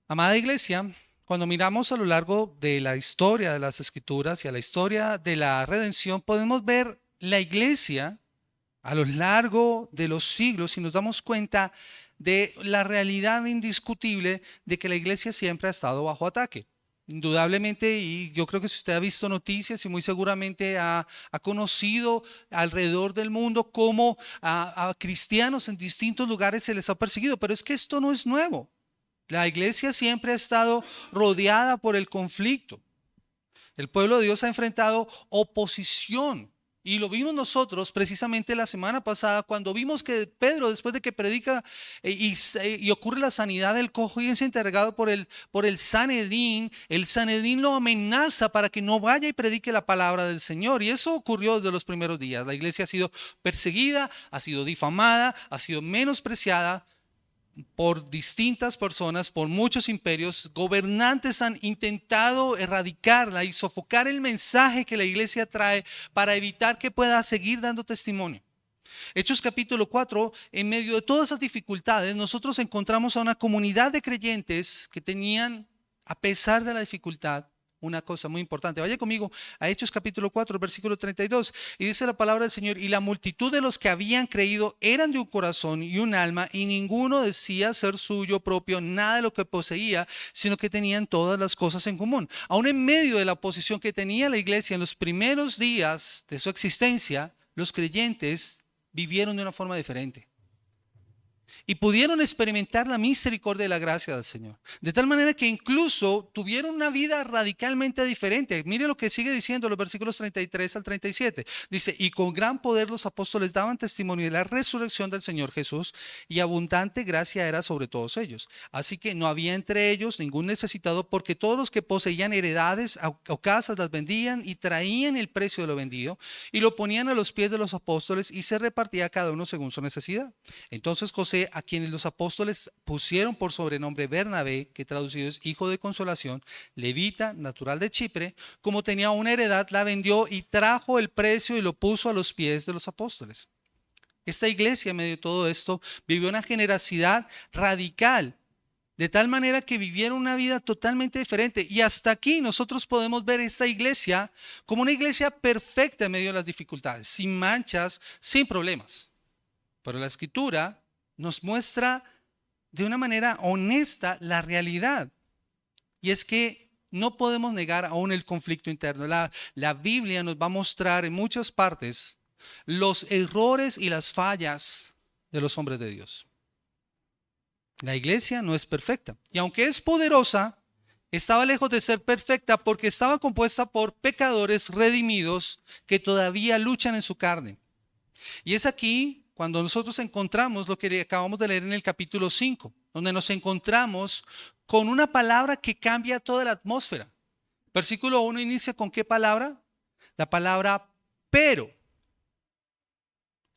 Amada iglesia, cuando miramos a lo largo de la historia de las escrituras y a la historia de la redención, podemos ver la iglesia a lo largo de los siglos y nos damos cuenta de la realidad indiscutible de que la iglesia siempre ha estado bajo ataque. Indudablemente, y yo creo que si usted ha visto noticias y muy seguramente ha conocido alrededor del mundo cómo a cristianos en distintos lugares se les ha perseguido, pero es que esto no es nuevo. La iglesia siempre ha estado rodeada por el conflicto. El pueblo de Dios ha enfrentado oposición. Y lo vimos nosotros precisamente la semana pasada cuando vimos que Pedro, después de que predica y ocurre la sanidad del cojo y es entregado por el Sanedrín lo amenaza para que no vaya y predique la palabra del Señor. Y eso ocurrió desde los primeros días. La iglesia ha sido perseguida, ha sido difamada, ha sido menospreciada por distintas personas, por muchos imperios. Gobernantes han intentado erradicarla y sofocar el mensaje que la iglesia trae para evitar que pueda seguir dando testimonio. Hechos capítulo 4, en medio de todas esas dificultades, nosotros encontramos a una comunidad de creyentes que tenían, a pesar de la dificultad, una cosa muy importante. Vaya conmigo a Hechos capítulo 4, versículo 32. Y dice la palabra del Señor: y la multitud de los que habían creído eran de un corazón y un alma, y ninguno decía ser suyo propio nada de lo que poseía, sino que tenían todas las cosas en común. Aún en medio de la oposición que tenía la iglesia en los primeros días de su existencia, los creyentes vivieron de una forma diferente y pudieron experimentar la misericordia y la gracia del Señor. De tal manera que incluso tuvieron una vida radicalmente diferente. Mire lo que sigue diciendo los versículos 33 al 37. Dice: y con gran poder los apóstoles daban testimonio de la resurrección del Señor Jesús, y abundante gracia era sobre todos ellos. Así que no había entre ellos ningún necesitado, porque todos los que poseían heredades o casas las vendían y traían el precio de lo vendido y lo ponían a los pies de los apóstoles, y se repartía cada uno según su necesidad. Entonces José, a quienes los apóstoles pusieron por sobrenombre Bernabé, que traducido es hijo de consolación, levita, natural de Chipre, como tenía una heredad, la vendió y trajo el precio y lo puso a los pies de los apóstoles. Esta iglesia, en medio de todo esto, vivió una generosidad radical, de tal manera que vivieron una vida totalmente diferente. Y hasta aquí nosotros podemos ver esta iglesia como una iglesia perfecta en medio de las dificultades, sin manchas, sin problemas. Pero la escritura nos muestra de una manera honesta la realidad. Y es que no podemos negar aún el conflicto interno. La Biblia nos va a mostrar en muchas partes los errores y las fallas de los hombres de Dios. La iglesia no es perfecta. Y aunque es poderosa, estaba lejos de ser perfecta porque estaba compuesta por pecadores redimidos que todavía luchan en su carne. Y es aquí cuando nosotros encontramos lo que acabamos de leer en el capítulo 5, donde nos encontramos con una palabra que cambia toda la atmósfera. Versículo 1 inicia con ¿qué palabra? La palabra pero.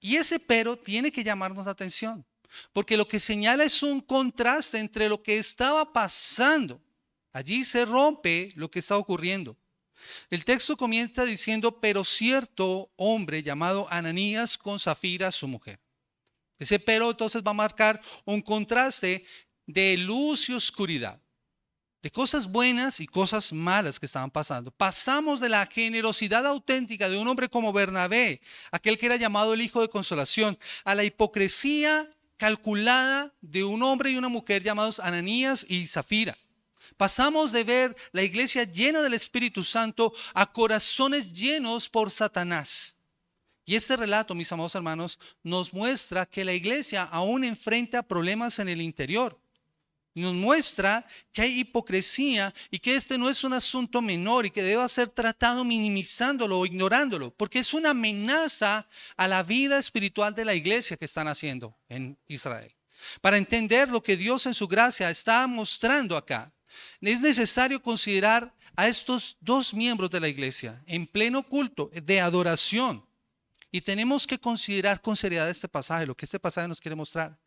Y ese pero tiene que llamarnos la atención, porque lo que señala es un contraste entre lo que estaba pasando. Allí se rompe lo que está ocurriendo. El texto comienza diciendo: pero cierto hombre llamado Ananías con Zafira su mujer. Ese pero entonces va a marcar un contraste de luz y oscuridad, de cosas buenas y cosas malas que estaban pasando. Pasamos de la generosidad auténtica de un hombre como Bernabé, aquel que era llamado el hijo de consolación, a la hipocresía calculada de un hombre y una mujer llamados Ananías y Zafira. Pasamos de ver la iglesia llena del Espíritu Santo a corazones llenos por Satanás. Y este relato, mis amados hermanos, nos muestra que la iglesia aún enfrenta problemas en el interior. Y nos muestra que hay hipocresía y que este no es un asunto menor y que debe ser tratado minimizándolo o ignorándolo, porque es una amenaza a la vida espiritual de la iglesia que están haciendo en Israel. Para entender lo que Dios en su gracia está mostrando acá, es necesario considerar a estos dos miembros de la iglesia en pleno culto de adoración. Y tenemos que considerar con seriedad este pasaje, lo que este pasaje nos quiere mostrar.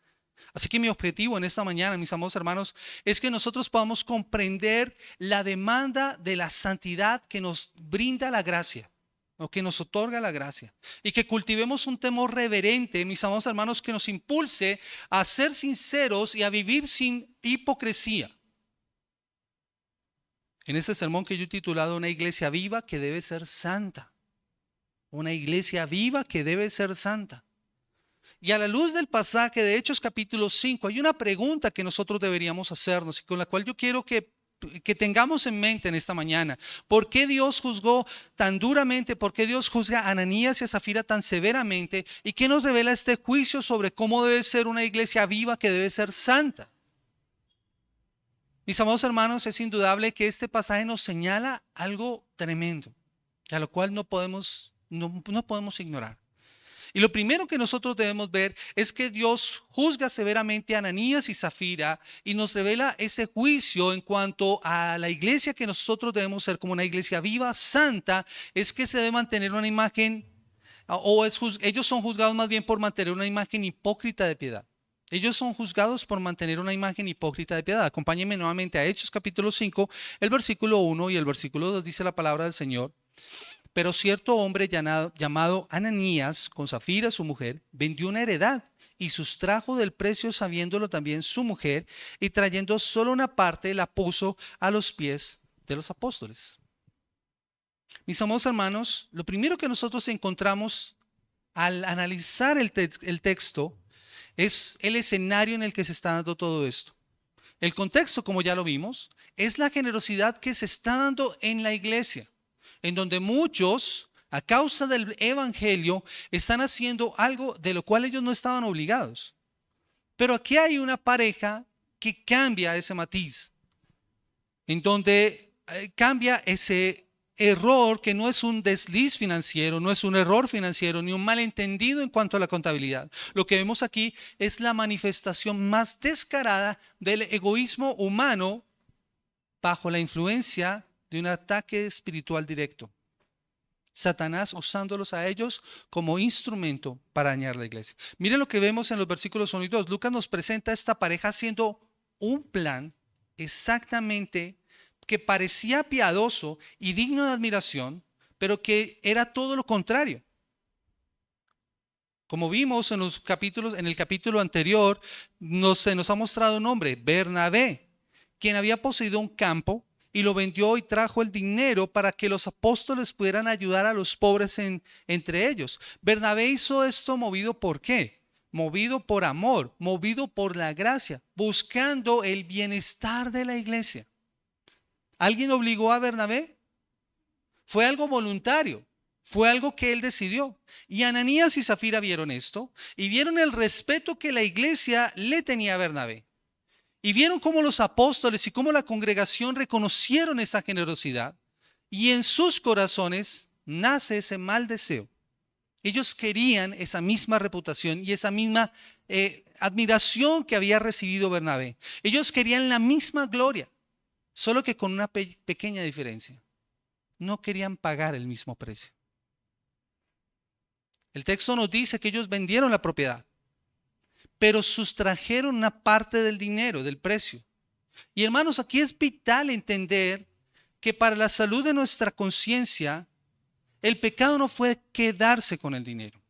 Así que mi objetivo en esta mañana, mis amados hermanos, es que nosotros podamos comprender la demanda de la santidad que nos brinda la gracia, o que nos otorga la gracia, y que cultivemos un temor reverente, mis amados hermanos, que nos impulse a ser sinceros y a vivir sin hipocresía. en este sermón que yo he titulado Una iglesia viva que debe ser santa. Una iglesia viva que debe ser santa. Y a la luz del pasaje de Hechos capítulo 5, hay una pregunta que nosotros deberíamos hacernos y con la cual yo quiero que tengamos en mente en esta mañana. ¿Por qué Dios juzgó tan duramente? ¿Por qué Dios juzga a Ananías y a Zafira tan severamente? ¿Y qué nos revela este juicio sobre cómo debe ser una iglesia viva que debe ser santa? Mis amados hermanos, es indudable que este pasaje nos señala algo tremendo, a lo cual no podemos ignorar. Y lo primero que nosotros debemos ver es que Dios juzga severamente a Ananías y Zafira y nos revela ese juicio en cuanto a la iglesia que nosotros debemos ser como una iglesia viva, santa, es que se debe mantener una imagen, ellos son juzgados más bien por mantener una imagen hipócrita de piedad. Ellos son juzgados por mantener una imagen hipócrita de piedad. Acompáñenme nuevamente a Hechos capítulo 5, el versículo 1 y el versículo 2 dice la palabra del Señor. Pero cierto hombre llamado Ananías, con Zafira su mujer, vendió una heredad y sustrajo del precio sabiéndolo también su mujer, y trayendo solo una parte la puso a los pies de los apóstoles. Mis amados hermanos, lo primero que nosotros encontramos al analizar el texto es el escenario en el que se está dando todo esto. El contexto, como ya lo vimos, es la generosidad que se está dando en la iglesia, en donde muchos, a causa del evangelio, están haciendo algo de lo cual ellos no estaban obligados. Pero aquí hay una pareja que cambia ese matiz, en donde cambia ese error que no es un desliz financiero, no es un error financiero, ni un malentendido en cuanto a la contabilidad. Lo que vemos aquí es la manifestación más descarada del egoísmo humano bajo la influencia de un ataque espiritual directo. Satanás usándolos a ellos como instrumento para dañar la iglesia. Miren lo que vemos en los versículos 1 y 2. Lucas nos presenta a esta pareja haciendo un plan exactamente que parecía piadoso y digno de admiración, pero que era todo lo contrario. Como vimos en el capítulo anterior, se nos ha mostrado un hombre, Bernabé, quien había poseído un campo y lo vendió y trajo el dinero para que los apóstoles pudieran ayudar a los pobres entre ellos. Bernabé hizo esto movido ¿por qué? Movido por amor, movido por la gracia, buscando el bienestar de la iglesia. ¿Alguien obligó a Bernabé? Fue algo voluntario, fue algo que él decidió. Y Ananías y Zafira vieron esto y vieron el respeto que la iglesia le tenía a Bernabé. Y vieron cómo los apóstoles y cómo la congregación reconocieron esa generosidad. Y en sus corazones nace ese mal deseo. Ellos querían esa misma reputación y esa misma admiración que había recibido Bernabé. Ellos querían la misma gloria, solo que con una pequeña diferencia. No querían pagar el mismo precio. El texto nos dice que ellos vendieron la propiedad, pero sustrajeron una parte del dinero, del precio. Y hermanos, aquí es vital entender que para la salud de nuestra conciencia, el pecado no fue quedarse con el dinero.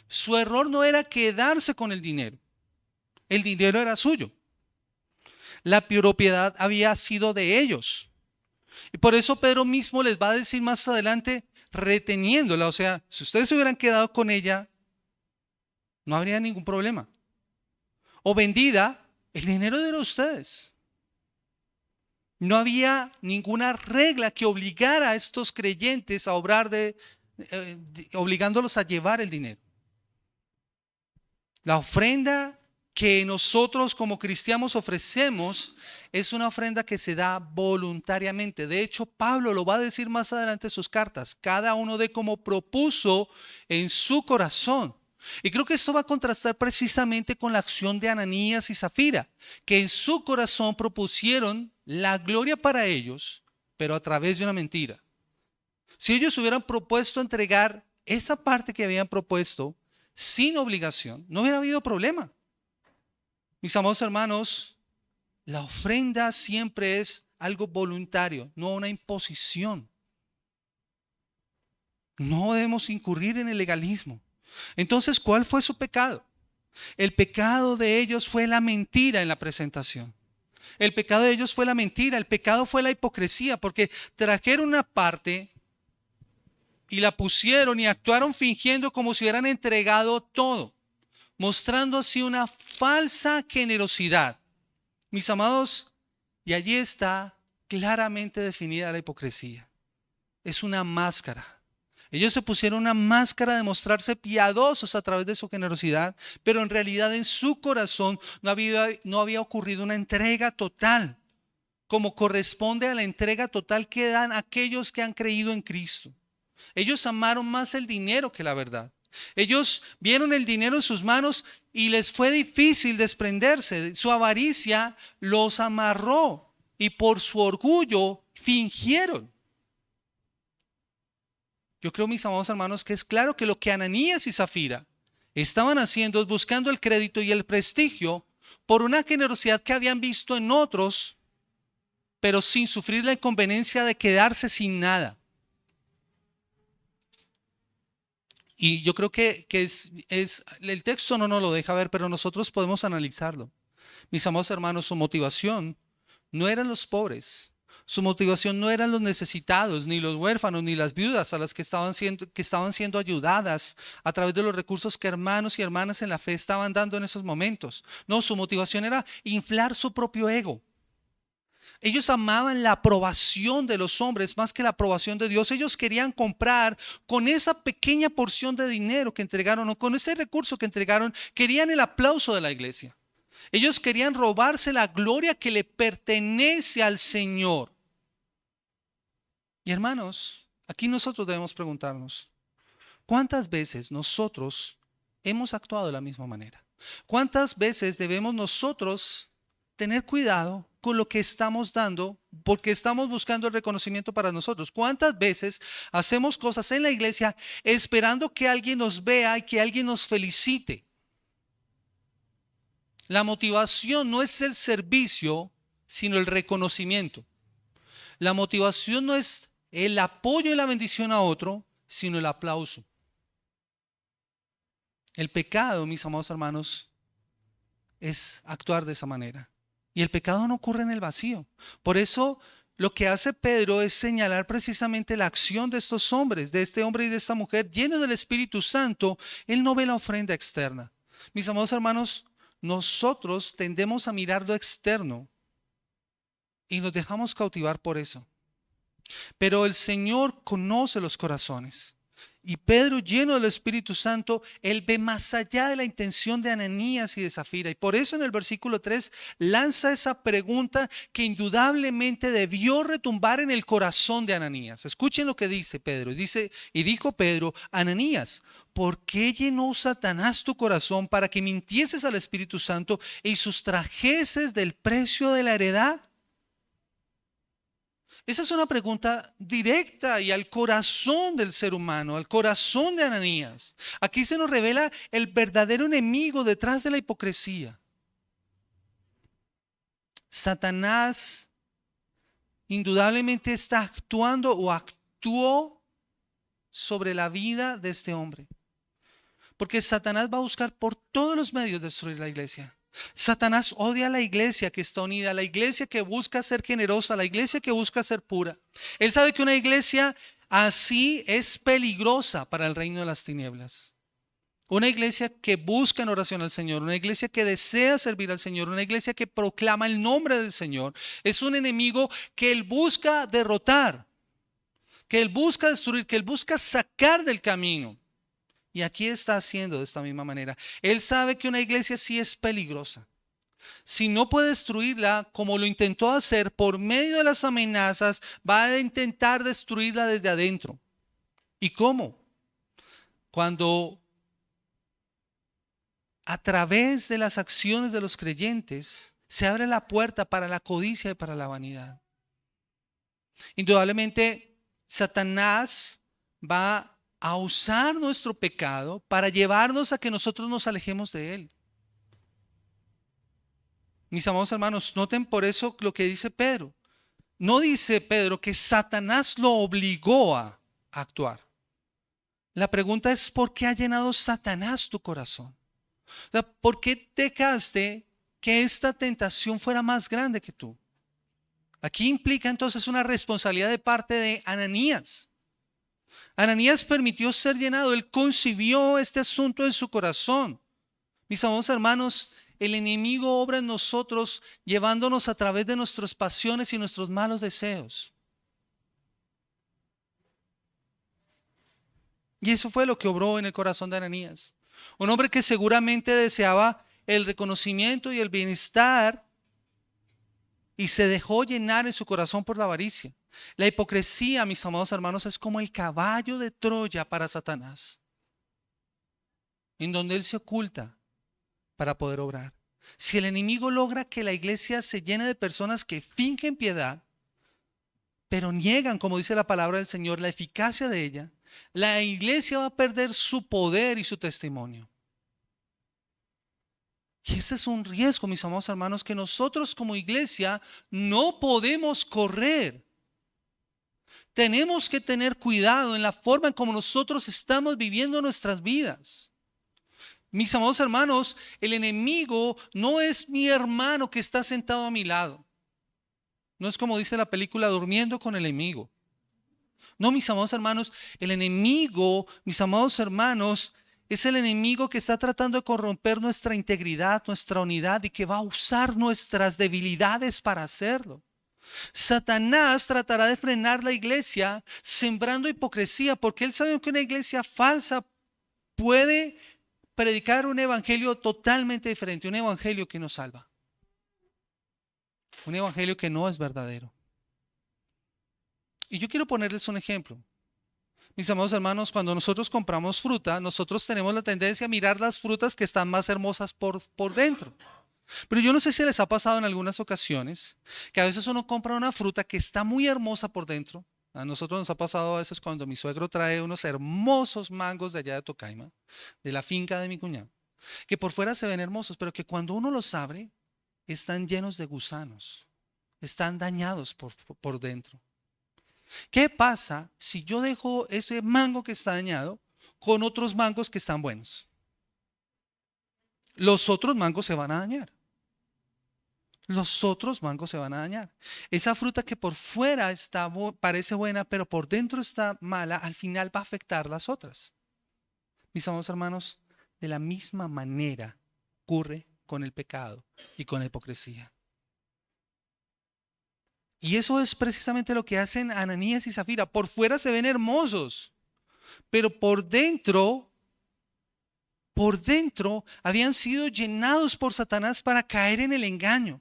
Su error no era quedarse con el dinero era suyo. La propiedad había sido de ellos. Y por eso Pedro mismo les va a decir más adelante, reteniéndola, o sea, si ustedes se hubieran quedado con ella, no habría ningún problema. O vendida, el dinero era de ustedes. No había ninguna regla que obligara a estos creyentes a obrar obligándolos a llevar el dinero. La ofrenda que nosotros como cristianos ofrecemos es una ofrenda que se da voluntariamente. De hecho, Pablo lo va a decir más adelante en sus cartas. Cada uno dé como propuso en su corazón. Y creo que esto va a contrastar precisamente con la acción de Ananías y Zafira, que en su corazón propusieron la gloria para ellos, pero a través de una mentira. Si ellos hubieran propuesto entregar esa parte que habían propuesto sin obligación, no hubiera habido problema. Mis amados hermanos, la ofrenda siempre es algo voluntario, no una imposición. No debemos incurrir en el legalismo. Entonces, ¿cuál fue su pecado? El pecado de ellos fue la mentira en la presentación. El pecado de ellos fue la mentira, el pecado fue la hipocresía, porque trajeron una parte y la pusieron y actuaron fingiendo como si hubieran entregado todo, mostrando así una falsa generosidad. Mis amados, y allí está claramente definida la hipocresía. Es una máscara. Ellos se pusieron una máscara de mostrarse piadosos a través de su generosidad, pero en realidad en su corazón no había ocurrido una entrega total, como corresponde a la entrega total que dan aquellos que han creído en Cristo. Ellos amaron más el dinero que la verdad. Ellos vieron el dinero en sus manos y les fue difícil desprenderse. Su avaricia los amarró y por su orgullo fingieron. Yo creo, mis amados hermanos, que es claro que lo que Ananías y Zafira estaban haciendo es buscando el crédito y el prestigio por una generosidad que habían visto en otros, pero sin sufrir la inconveniencia de quedarse sin nada. Y yo creo que el texto no nos lo deja ver, pero nosotros podemos analizarlo. Mis amados hermanos, su motivación no eran los pobres, su motivación no eran los necesitados, ni los huérfanos, ni las viudas a las que estaban siendo ayudadas a través de los recursos que hermanos y hermanas en la fe estaban dando en esos momentos. No, su motivación era inflar su propio ego. Ellos amaban la aprobación de los hombres más que la aprobación de Dios. Ellos querían comprar con esa pequeña porción de dinero que entregaron o con ese recurso que entregaron, querían el aplauso de la iglesia. Ellos querían robarse la gloria que le pertenece al Señor. Y hermanos, aquí nosotros debemos preguntarnos, ¿cuántas veces nosotros hemos actuado de la misma manera? ¿Cuántas veces debemos nosotros tener cuidado con lo que estamos dando porque estamos buscando el reconocimiento para nosotros? ¿Cuántas veces hacemos cosas en la iglesia esperando que alguien nos vea y que alguien nos felicite? La motivación no es el servicio, sino el reconocimiento. La motivación no es el apoyo y la bendición a otro, sino el aplauso. El pecado, mis amados hermanos, es actuar de esa manera. Y el pecado no ocurre en el vacío. Por eso lo que hace Pedro es señalar precisamente la acción de estos hombres, de este hombre y de esta mujer, llenos del Espíritu Santo. Él no ve la ofrenda externa. Mis amados hermanos, nosotros tendemos a mirar lo externo y nos dejamos cautivar por eso. Pero el Señor conoce los corazones. Y Pedro, lleno del Espíritu Santo, él ve más allá de la intención de Ananías y de Zafira. Y por eso en el versículo 3 lanza esa pregunta que indudablemente debió retumbar en el corazón de Ananías. Escuchen lo que dice Pedro. Y dijo Pedro: Ananías, ¿por qué llenó Satanás tu corazón para que mintieses al Espíritu Santo y sustrajeses del precio de la heredad? Esa es una pregunta directa y al corazón del ser humano, al corazón de Ananías. Aquí se nos revela el verdadero enemigo detrás de la hipocresía. Satanás indudablemente está actuando o actuó sobre la vida de este hombre. Porque Satanás va a buscar por todos los medios destruir la iglesia. Satanás odia a la iglesia que está unida, a la iglesia que busca ser generosa, a la iglesia que busca ser pura. Él sabe que una iglesia así es peligrosa para el reino de las tinieblas. Una iglesia que busca en oración al Señor, una iglesia que desea servir al Señor, una iglesia que proclama el nombre del Señor, es un enemigo que él busca derrotar, que él busca destruir, que él busca sacar del camino. Y aquí está haciendo de esta misma manera. Él sabe que una iglesia sí es peligrosa. Si no puede destruirla como lo intentó hacer por medio de las amenazas, va a intentar destruirla desde adentro. ¿Y cómo? Cuando a través de las acciones de los creyentes se abre la puerta para la codicia y para la vanidad. Indudablemente, Satanás va a usar nuestro pecado para llevarnos a que nosotros nos alejemos de él. Mis amados hermanos, noten por eso lo que dice Pedro. No dice Pedro que Satanás lo obligó a actuar. La pregunta es: ¿por qué ha llenado Satanás tu corazón? O sea, ¿por qué dejaste que esta tentación fuera más grande que tú. Aquí implica entonces una responsabilidad de parte de Ananías. Ananías permitió ser llenado, él concibió este asunto en su corazón. Mis amados hermanos, el enemigo obra en nosotros llevándonos a través de nuestras pasiones y nuestros malos deseos. Y eso fue lo que obró en el corazón de Ananías. Un hombre que seguramente deseaba el reconocimiento y el bienestar y se dejó llenar en su corazón por la avaricia. La hipocresía, mis amados hermanos, es como el caballo de Troya para Satanás, en donde él se oculta para poder obrar. Si el enemigo logra que la iglesia se llene de personas que fingen piedad, pero niegan, como dice la palabra del Señor, la eficacia de ella, la iglesia va a perder su poder y su testimonio. Y ese es un riesgo, mis amados hermanos, que nosotros como iglesia no podemos correr. Tenemos que tener cuidado en la forma en como nosotros estamos viviendo nuestras vidas. Mis amados hermanos, el enemigo no es mi hermano que está sentado a mi lado. No es como dice la película, durmiendo con el enemigo. No, mis amados hermanos, el enemigo, mis amados hermanos, es el enemigo que está tratando de corromper nuestra integridad, nuestra unidad y que va a usar nuestras debilidades para hacerlo. Satanás tratará de frenar la iglesia sembrando hipocresía porque él sabe que una iglesia falsa puede predicar un evangelio totalmente diferente, un evangelio que no salva, un evangelio que no es verdadero. Y yo quiero ponerles un ejemplo. Mis amados hermanos, cuando nosotros compramos fruta, nosotros tenemos la tendencia a mirar las frutas que están más hermosas por dentro. Pero yo no sé si les ha pasado en algunas ocasiones que a veces uno compra una fruta que está muy hermosa por dentro. A nosotros nos ha pasado a veces cuando mi suegro trae unos hermosos mangos de allá de Tocaima, de la finca de mi cuñado, que por fuera se ven hermosos, pero que cuando uno los abre, están llenos de gusanos, están dañados por dentro. ¿Qué pasa si yo dejo ese mango que está dañado con otros mangos que están buenos? Los otros mangos se van a dañar. Los otros mangos se van a dañar. Esa fruta que por fuera parece buena, pero por dentro está mala, al final va a afectar las otras. Mis amados hermanos, de la misma manera ocurre con el pecado y con la hipocresía. Y eso es precisamente lo que hacen Ananías y Zafira. Por fuera se ven hermosos, pero por dentro habían sido llenados por Satanás para caer en el engaño.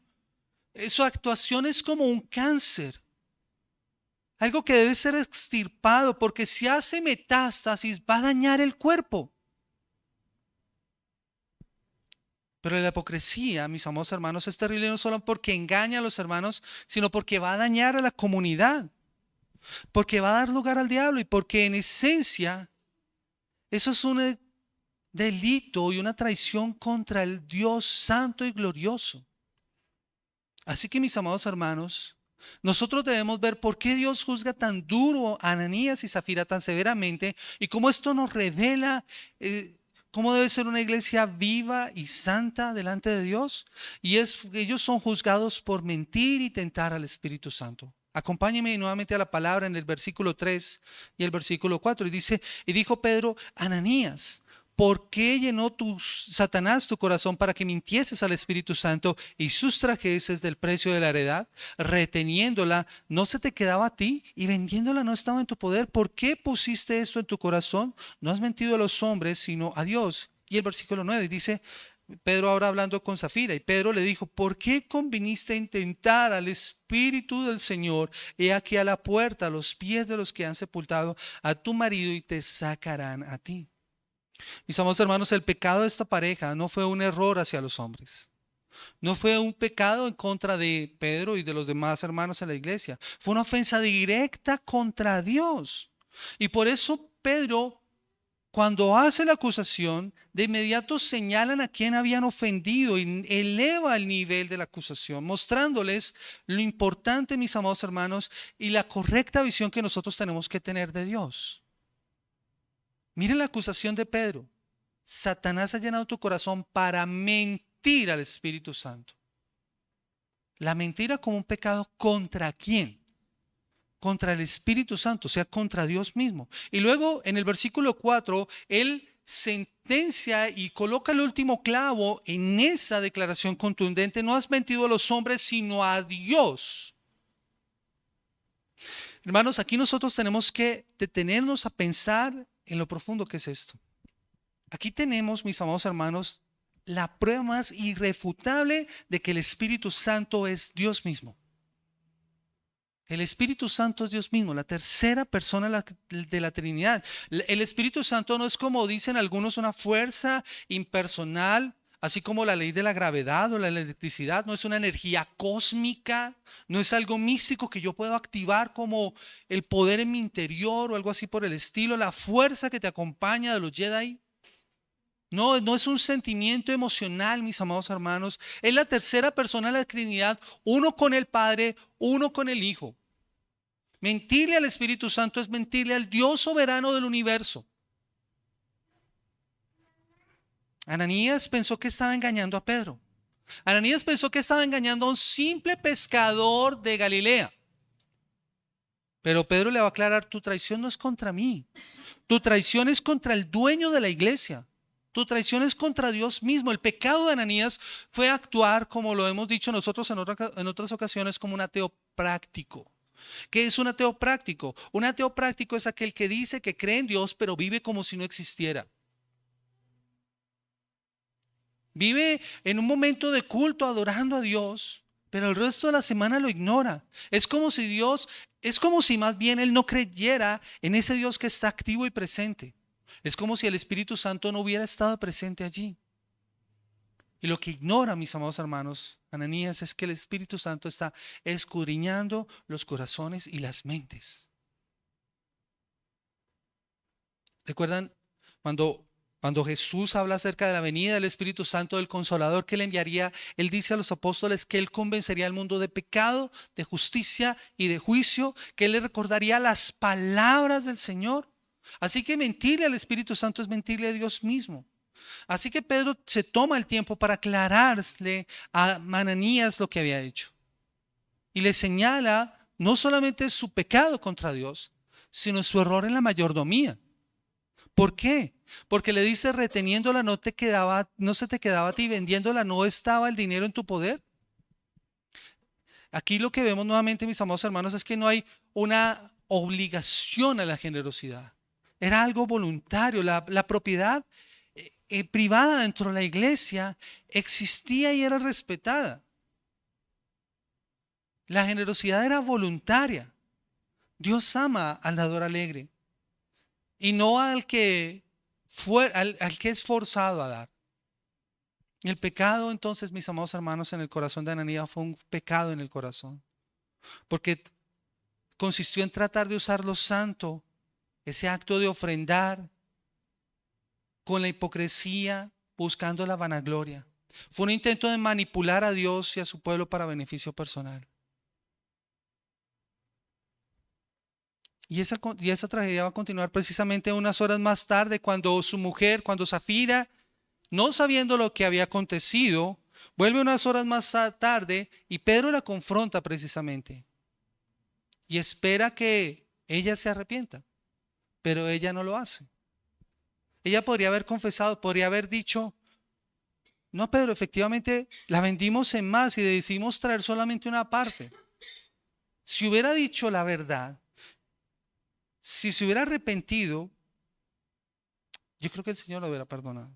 Su actuación es como un cáncer, algo que debe ser extirpado, porque si hace metástasis va a dañar el cuerpo. Pero la hipocresía, mis amados hermanos, es terrible no solo porque engaña a los hermanos, sino porque va a dañar a la comunidad, porque va a dar lugar al diablo y porque en esencia eso es un delito y una traición contra el Dios santo y glorioso. Así que, mis amados hermanos, nosotros debemos ver por qué Dios juzga tan duro a Ananías y Zafira tan severamente y cómo esto nos revela cómo debe ser una iglesia viva y santa delante de Dios. Y ellos son juzgados por mentir y tentar al Espíritu Santo. Acompáñenme nuevamente a la palabra en el versículo 3 y el versículo 4. Y dice, y dijo Pedro, Ananías, ¿por qué llenó Satanás tu corazón para que mintieses al Espíritu Santo y sustrajeses del precio de la heredad? Reteniéndola, ¿no se te quedaba a ti? Y vendiéndola no estaba en tu poder. ¿Por qué pusiste esto en tu corazón? No has mentido a los hombres, sino a Dios. Y el versículo 9 dice, Pedro ahora hablando con Zafira, y Pedro le dijo, ¿por qué conviniste a intentar al Espíritu del Señor? He aquí a la puerta, a los pies de los que han sepultado a tu marido y te sacarán a ti. Mis amados hermanos, el pecado de esta pareja no fue un error hacia los hombres. No fue un pecado en contra de Pedro y de los demás hermanos en la iglesia. Fue una ofensa directa contra Dios. Y por eso Pedro, cuando hace la acusación, de inmediato señalan a quien habían ofendido y eleva el nivel de la acusación, mostrándoles lo importante, mis amados hermanos, y la correcta visión que nosotros tenemos que tener de Dios. Miren la acusación de Pedro. Satanás ha llenado tu corazón para mentir mentir al Espíritu Santo. La mentira como un pecado ¿contra quién? Contra el Espíritu Santo, o sea, contra Dios mismo. Y luego en el versículo 4, él sentencia y coloca el último clavo en esa declaración contundente: no has mentido a los hombres, sino a Dios. Hermanos, aquí nosotros tenemos que detenernos a pensar en lo profundo que es esto. Aquí tenemos, mis amados hermanos, la prueba más irrefutable de que el Espíritu Santo es Dios mismo. El Espíritu Santo es Dios mismo, la tercera persona de la Trinidad. El Espíritu Santo no es, como dicen algunos, una fuerza impersonal, así como la ley de la gravedad o la electricidad. No es una energía cósmica, no es algo místico que yo puedo activar como el poder en mi interior o algo así por el estilo. La fuerza que te acompaña de los Jedi. No, no es un sentimiento emocional, mis amados hermanos. Es la tercera persona de la Trinidad, uno con el Padre, uno con el Hijo. Mentirle al Espíritu Santo es mentirle al Dios soberano del universo. Ananías pensó que estaba engañando a Pedro. Ananías pensó que estaba engañando a un simple pescador de Galilea. Pero Pedro le va a aclarar: tu traición no es contra mí. Tu traición es contra el dueño de la iglesia. Tu traición es contra Dios mismo. El pecado de Ananías fue actuar, como lo hemos dicho nosotros en otras ocasiones, como un ateo práctico. ¿Qué es un ateo práctico? Un ateo práctico es aquel que dice que cree en Dios, pero vive como si no existiera. Vive en un momento de culto adorando a Dios, pero el resto de la semana lo ignora. Es como si más bien él no creyera en ese Dios que está activo y presente. Es como si el Espíritu Santo no hubiera estado presente allí. Y lo que ignora, mis amados hermanos, Ananías, es que el Espíritu Santo está escudriñando los corazones y las mentes. ¿Recuerdan cuando Jesús habla acerca de la venida del Espíritu Santo, del Consolador que le enviaría? Él dice a los apóstoles que él convencería al mundo de pecado, de justicia y de juicio, que él le recordaría las palabras del Señor. Así que mentirle al Espíritu Santo es mentirle a Dios mismo. Así que Pedro se toma el tiempo para aclararle a Ananías lo que había hecho. Y le señala no solamente su pecado contra Dios, sino su error en la mayordomía. ¿Por qué? Porque le dice: reteniéndola no se te quedaba a ti, vendiéndola no estaba el dinero en tu poder. Aquí lo que vemos nuevamente, mis amados hermanos, es que no hay una obligación a la generosidad. Era algo voluntario. La propiedad privada dentro de la iglesia existía y era respetada. La generosidad era voluntaria. Dios ama al dador alegre y no al que es forzado a dar. El pecado, entonces, mis amados hermanos, en el corazón de Ananías fue un pecado en el corazón, porque consistió en tratar de usar lo santo, ese acto de ofrendar, con la hipocresía, buscando la vanagloria. Fue un intento de manipular a Dios y a su pueblo para beneficio personal. Y esa tragedia va a continuar precisamente unas horas más tarde, cuando su mujer, cuando Zafira, no sabiendo lo que había acontecido, vuelve unas horas más tarde y Pedro la confronta precisamente. Y espera que ella se arrepienta, pero ella no lo hace. Ella podría haber confesado, podría haber dicho: no, Pedro, efectivamente la vendimos en más y decidimos traer solamente una parte. Si hubiera dicho la verdad, si se hubiera arrepentido, yo creo que el Señor lo hubiera perdonado.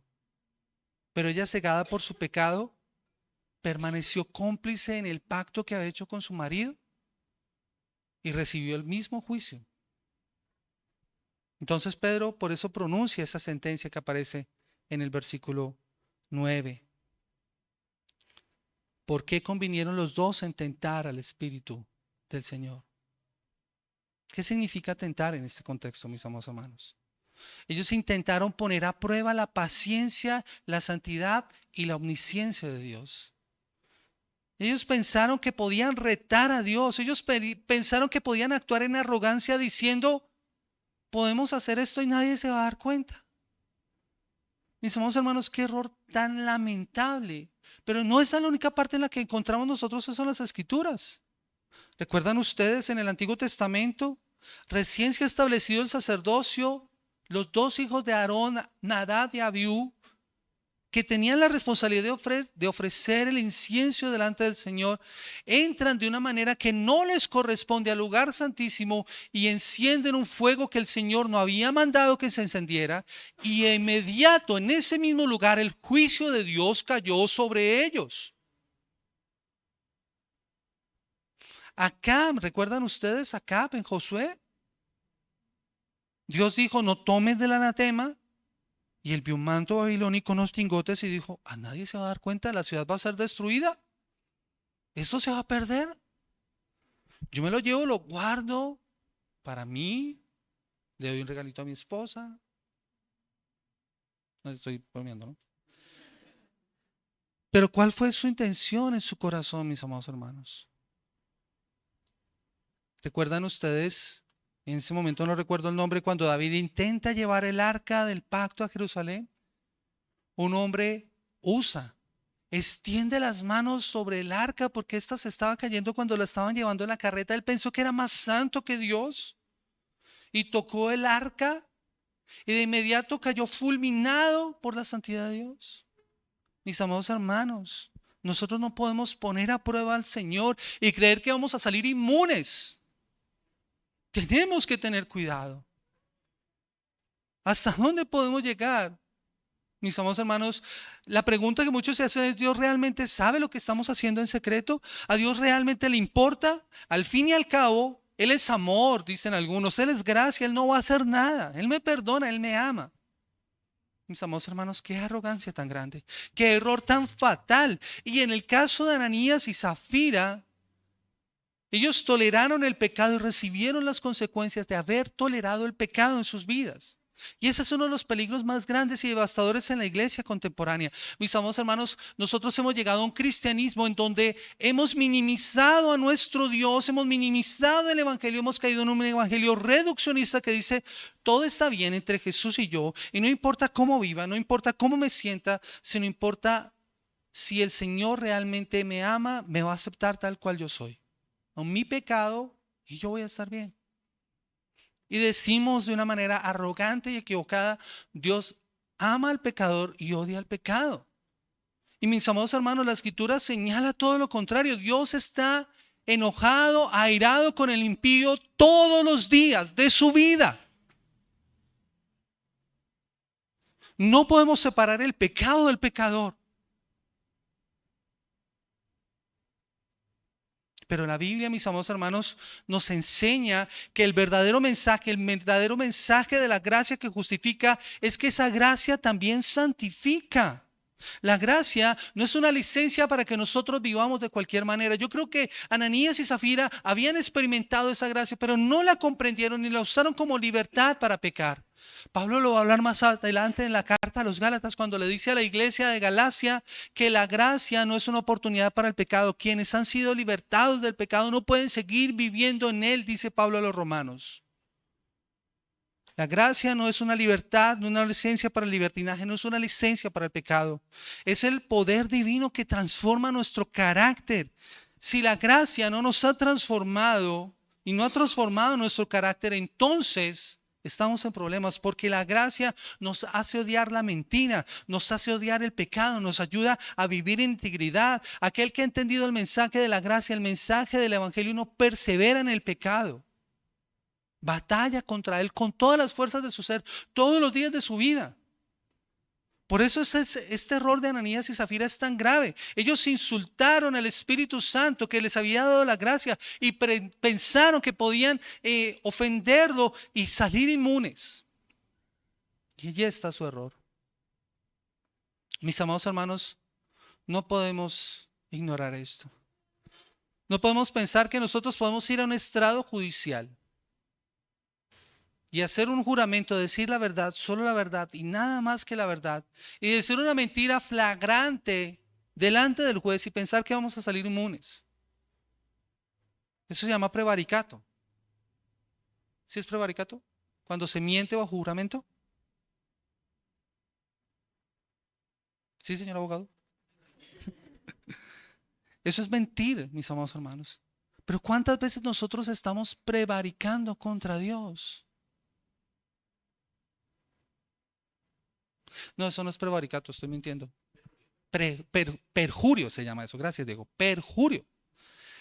Pero ella, cegada por su pecado, permaneció cómplice en el pacto que había hecho con su marido y recibió el mismo juicio. Entonces Pedro por eso pronuncia esa sentencia que aparece en el versículo 9. ¿Por qué convinieron los dos en tentar al Espíritu del Señor? ¿Qué significa tentar en este contexto, mis amados hermanos? Ellos intentaron poner a prueba la paciencia, la santidad y la omnisciencia de Dios. Ellos pensaron que podían retar a Dios. Ellos pensaron que podían actuar en arrogancia diciendo: podemos hacer esto y nadie se va a dar cuenta. Mis amados hermanos, qué error tan lamentable. Pero no es la única parte en la que encontramos nosotros eso en las Escrituras. ¿Recuerdan ustedes en el Antiguo Testamento? Recién se ha establecido el sacerdocio, los dos hijos de Aarón, Nadab y Abiú, que tenían la responsabilidad de ofrecer el incienso delante del Señor, entran de una manera que no les corresponde al lugar santísimo y encienden un fuego que el Señor no había mandado que se encendiera, y de inmediato en ese mismo lugar el juicio de Dios cayó sobre ellos. Acab, ¿recuerdan ustedes Acab en Josué? Dios dijo, no tomes del anatema. Y él vio un manto babilónico, unos lingotes y dijo, a nadie se va a dar cuenta, la ciudad va a ser destruida. Esto se va a perder. Yo me lo llevo, lo guardo para mí, le doy un regalito a mi esposa. No estoy bromeando, ¿no? Pero ¿cuál fue su intención en su corazón, mis amados hermanos? ¿Recuerdan ustedes? En ese momento no recuerdo el nombre, cuando David intenta llevar el arca del pacto a Jerusalén. Un hombre usa, extiende las manos sobre el arca porque ésta se estaba cayendo cuando la estaban llevando en la carreta. Él pensó que era más santo que Dios y tocó el arca y de inmediato cayó fulminado por la santidad de Dios. Mis amados hermanos, nosotros no podemos poner a prueba al Señor y creer que vamos a salir inmunes. Tenemos que tener cuidado. ¿Hasta dónde podemos llegar? Mis amados hermanos, la pregunta que muchos se hacen es, ¿Dios realmente sabe lo que estamos haciendo en secreto? ¿A Dios realmente le importa? Al fin y al cabo, Él es amor, dicen algunos, Él es gracia, Él no va a hacer nada, Él me perdona, Él me ama. Mis amados hermanos, qué arrogancia tan grande, qué error tan fatal. Y en el caso de Ananías y Zafira, ellos toleraron el pecado y recibieron las consecuencias de haber tolerado el pecado en sus vidas. Y ese es uno de los peligros más grandes y devastadores en la iglesia contemporánea. Mis amados hermanos, nosotros hemos llegado a un cristianismo en donde hemos minimizado a nuestro Dios, hemos minimizado el evangelio, hemos caído en un evangelio reduccionista que dice, todo está bien entre Jesús y yo, y no importa cómo viva, no importa cómo me sienta, sino importa si el Señor realmente me ama, me va a aceptar tal cual yo soy, con mi pecado, y yo voy a estar bien. Y decimos de una manera arrogante y equivocada, Dios ama al pecador y odia al pecado. Y mis amados hermanos, la escritura señala todo lo contrario. Dios está enojado, airado con el impío todos los días de su vida. No podemos separar el pecado del pecador. Pero la Biblia, mis amados hermanos, nos enseña que el verdadero mensaje de la gracia que justifica es que esa gracia también santifica. La gracia no es una licencia para que nosotros vivamos de cualquier manera. Yo creo que Ananías y Zafira habían experimentado esa gracia, pero no la comprendieron ni la usaron como libertad para pecar. Pablo lo va a hablar más adelante en la carta a los Gálatas cuando le dice a la iglesia de Galacia que la gracia no es una oportunidad para el pecado. Quienes han sido libertados del pecado no pueden seguir viviendo en él, dice Pablo a los romanos. La gracia no es una libertad, no una licencia para el libertinaje, no es una licencia para el pecado. Es el poder divino que transforma nuestro carácter. Si la gracia no nos ha transformado y no ha transformado nuestro carácter, entonces estamos en problemas porque la gracia nos hace odiar la mentira, nos hace odiar el pecado, nos ayuda a vivir en integridad. Aquel que ha entendido el mensaje de la gracia, el mensaje del evangelio, no persevera en el pecado. Batalla contra él con todas las fuerzas de su ser, todos los días de su vida. Por eso este error de Ananías y Zafira es tan grave. Ellos insultaron al Espíritu Santo que les había dado la gracia y pensaron que podían ofenderlo y salir inmunes. Y allí está su error. Mis amados hermanos, no podemos ignorar esto. No podemos pensar que nosotros podemos ir a un estrado judicial y hacer un juramento, decir la verdad, solo la verdad y nada más que la verdad, y decir una mentira flagrante delante del juez y pensar que vamos a salir inmunes. Eso se llama prevaricato. ¿Sí es prevaricato? Cuando se miente bajo juramento. ¿Sí, señor abogado? Eso es mentir, mis amados hermanos. Pero ¿cuántas veces nosotros estamos prevaricando contra Dios? No, eso no es prevaricato, estoy mintiendo. Perjurio se llama eso. Gracias, Diego. Perjurio.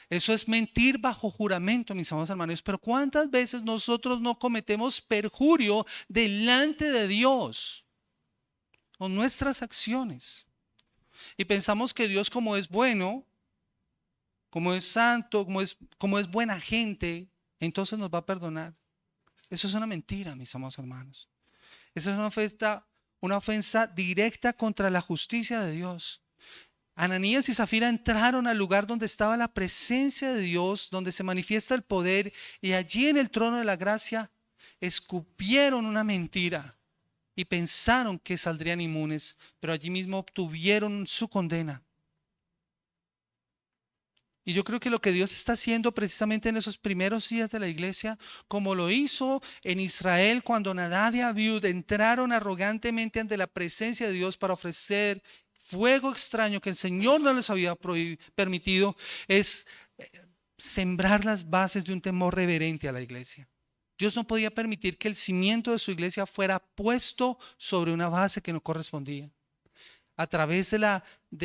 Eso es mentir bajo juramento, mis amados hermanos. Pero ¿cuántas veces nosotros no cometemos perjurio delante de Dios con nuestras acciones? Y pensamos que Dios, como es bueno, como es santo, como es buena gente, entonces nos va a perdonar. Eso es una mentira, mis amados hermanos. Eso es una ofensa directa contra la justicia de Dios. Ananías y Zafira entraron al lugar donde estaba la presencia de Dios, donde se manifiesta el poder, y allí en el trono de la gracia escupieron una mentira y pensaron que saldrían inmunes, pero allí mismo obtuvieron su condena. Y yo creo que lo que Dios está haciendo precisamente en esos primeros días de la iglesia, como lo hizo en Israel cuando Nadab y Abiud entraron arrogantemente ante la presencia de Dios para ofrecer fuego extraño que el Señor no les había permitido, es sembrar las bases de un temor reverente a la iglesia. Dios no podía permitir que el cimiento de su iglesia fuera puesto sobre una base que no correspondía, a través de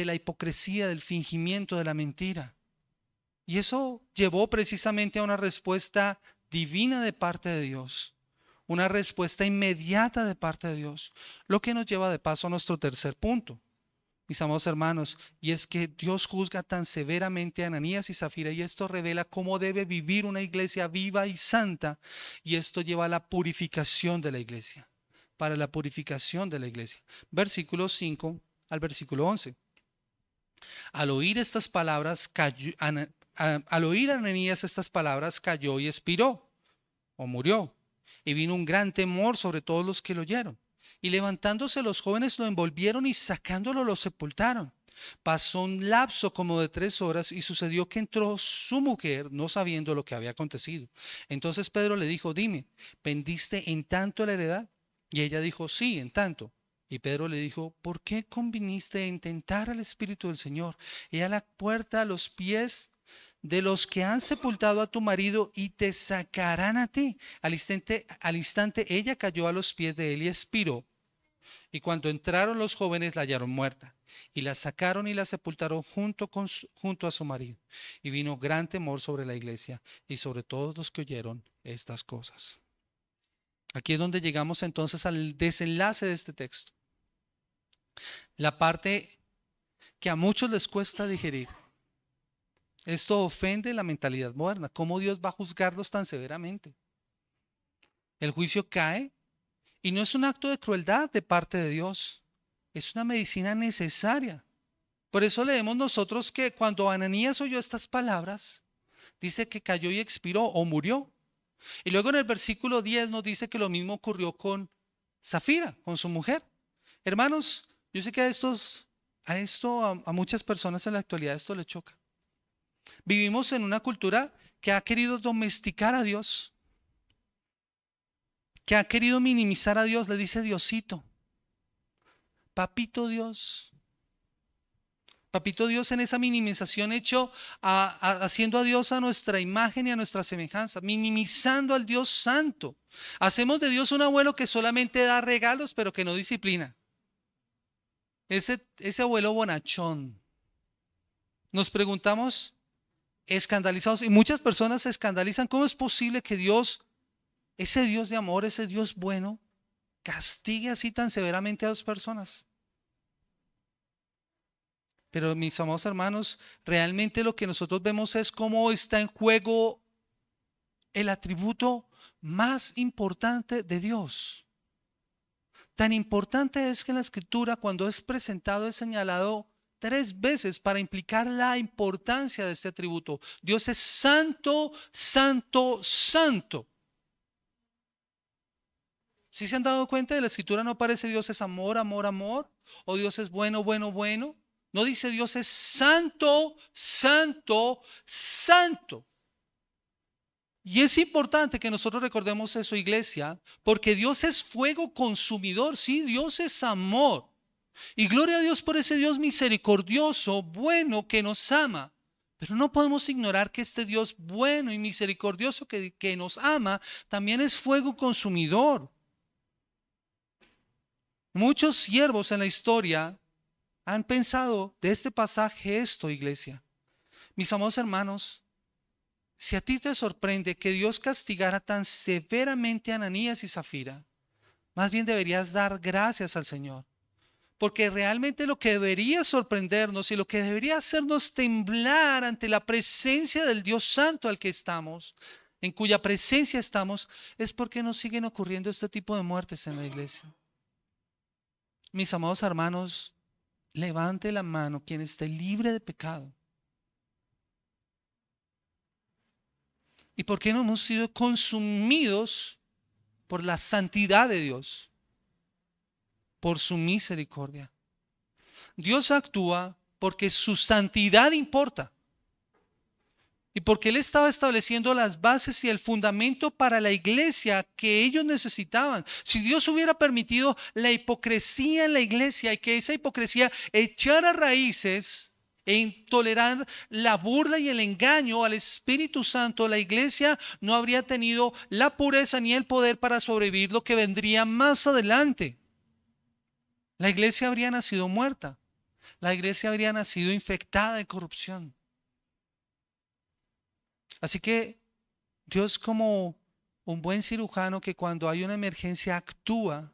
la hipocresía, del fingimiento, de la mentira. Y eso llevó precisamente a una respuesta divina de parte de Dios, una respuesta inmediata de parte de Dios, lo que nos lleva de paso a nuestro tercer punto, mis amados hermanos, y es que Dios juzga tan severamente a Ananías y Zafira, y esto revela cómo debe vivir una iglesia viva y santa, y esto lleva a la purificación de la iglesia, para la purificación de la iglesia. Versículo 5 al versículo 11. Al oír estas palabras, al oír Ananías estas palabras, cayó y expiró, o murió, y vino un gran temor sobre todos los que lo oyeron. Y levantándose los jóvenes lo envolvieron y sacándolo lo sepultaron. Pasó un lapso como de 3 horas y sucedió que entró su mujer no sabiendo lo que había acontecido. Entonces Pedro le dijo: dime, ¿vendiste en tanto la heredad? Y ella dijo: sí, en tanto. Y Pedro le dijo: ¿por qué conviniste en tentar al Espíritu del Señor? Y a la puerta a los pies de los que han sepultado a tu marido y te sacarán a ti. Al instante ella cayó a los pies de él y expiró. Y cuando entraron los jóvenes la hallaron muerta, y la sacaron y la sepultaron junto a su marido. Y vino gran temor sobre la iglesia y sobre todos los que oyeron estas cosas. Aquí es donde llegamos entonces al desenlace de este texto. La parte que a muchos les cuesta digerir. Esto ofende la mentalidad moderna. ¿Cómo Dios va a juzgarlos tan severamente? El juicio cae y no es un acto de crueldad de parte de Dios. Es una medicina necesaria. Por eso leemos nosotros que cuando Ananías oyó estas palabras, dice que cayó y expiró o murió. Y luego en el versículo 10 nos dice que lo mismo ocurrió con Zafira, con su mujer. Hermanos, yo sé que a muchas personas en la actualidad esto le choca. Vivimos en una cultura que ha querido domesticar a Dios, que ha querido minimizar a Dios. Le dice Diosito, Papito Dios. Papito Dios, en esa minimización haciendo a Dios a nuestra imagen y a nuestra semejanza, minimizando al Dios santo. Hacemos de Dios un abuelo que solamente da regalos pero que no disciplina. Ese abuelo bonachón. Nos preguntamos, escandalizados, y muchas personas se escandalizan: ¿cómo es posible que Dios, ese Dios de amor, ese Dios bueno, castigue así tan severamente a 2 personas? Pero mis amados hermanos, realmente lo que nosotros vemos es cómo está en juego el atributo más importante de Dios. Tan importante es que en la Escritura, cuando es presentado, es señalado 3 veces para implicar la importancia de este atributo. Dios es santo, santo, santo. ¿Sí se han dado cuenta? De la Escritura no aparece Dios es amor, amor, amor, o Dios es bueno, bueno, bueno. No dice Dios es santo, santo, santo. Y es importante que nosotros recordemos eso, iglesia, porque Dios es fuego consumidor. Sí, Dios es amor. Y gloria a Dios por ese Dios misericordioso, bueno, que nos ama. Pero no podemos ignorar que este Dios bueno y misericordioso que nos ama, también es fuego consumidor. Muchos siervos en la historia han pensado de este pasaje esto, iglesia. Mis amados hermanos, si a ti te sorprende que Dios castigara tan severamente a Ananías y Zafira, más bien deberías dar gracias al Señor. Porque realmente lo que debería sorprendernos y lo que debería hacernos temblar ante la presencia del Dios Santo al que estamos, en cuya presencia estamos, es porque nos siguen ocurriendo este tipo de muertes en la iglesia. Mis amados hermanos, levante la mano quien esté libre de pecado. ¿Y por qué no hemos sido consumidos por la santidad de Dios? Por su misericordia. Dios actúa porque su santidad importa y porque Él estaba estableciendo las bases y el fundamento para la iglesia que ellos necesitaban. Si Dios hubiera permitido la hipocresía en la iglesia y que esa hipocresía echara raíces en tolerar la burla y el engaño al Espíritu Santo, la iglesia no habría tenido la pureza ni el poder para sobrevivir lo que vendría más adelante. La iglesia habría nacido muerta. La iglesia habría nacido infectada de corrupción. Así que Dios, como un buen cirujano que cuando hay una emergencia actúa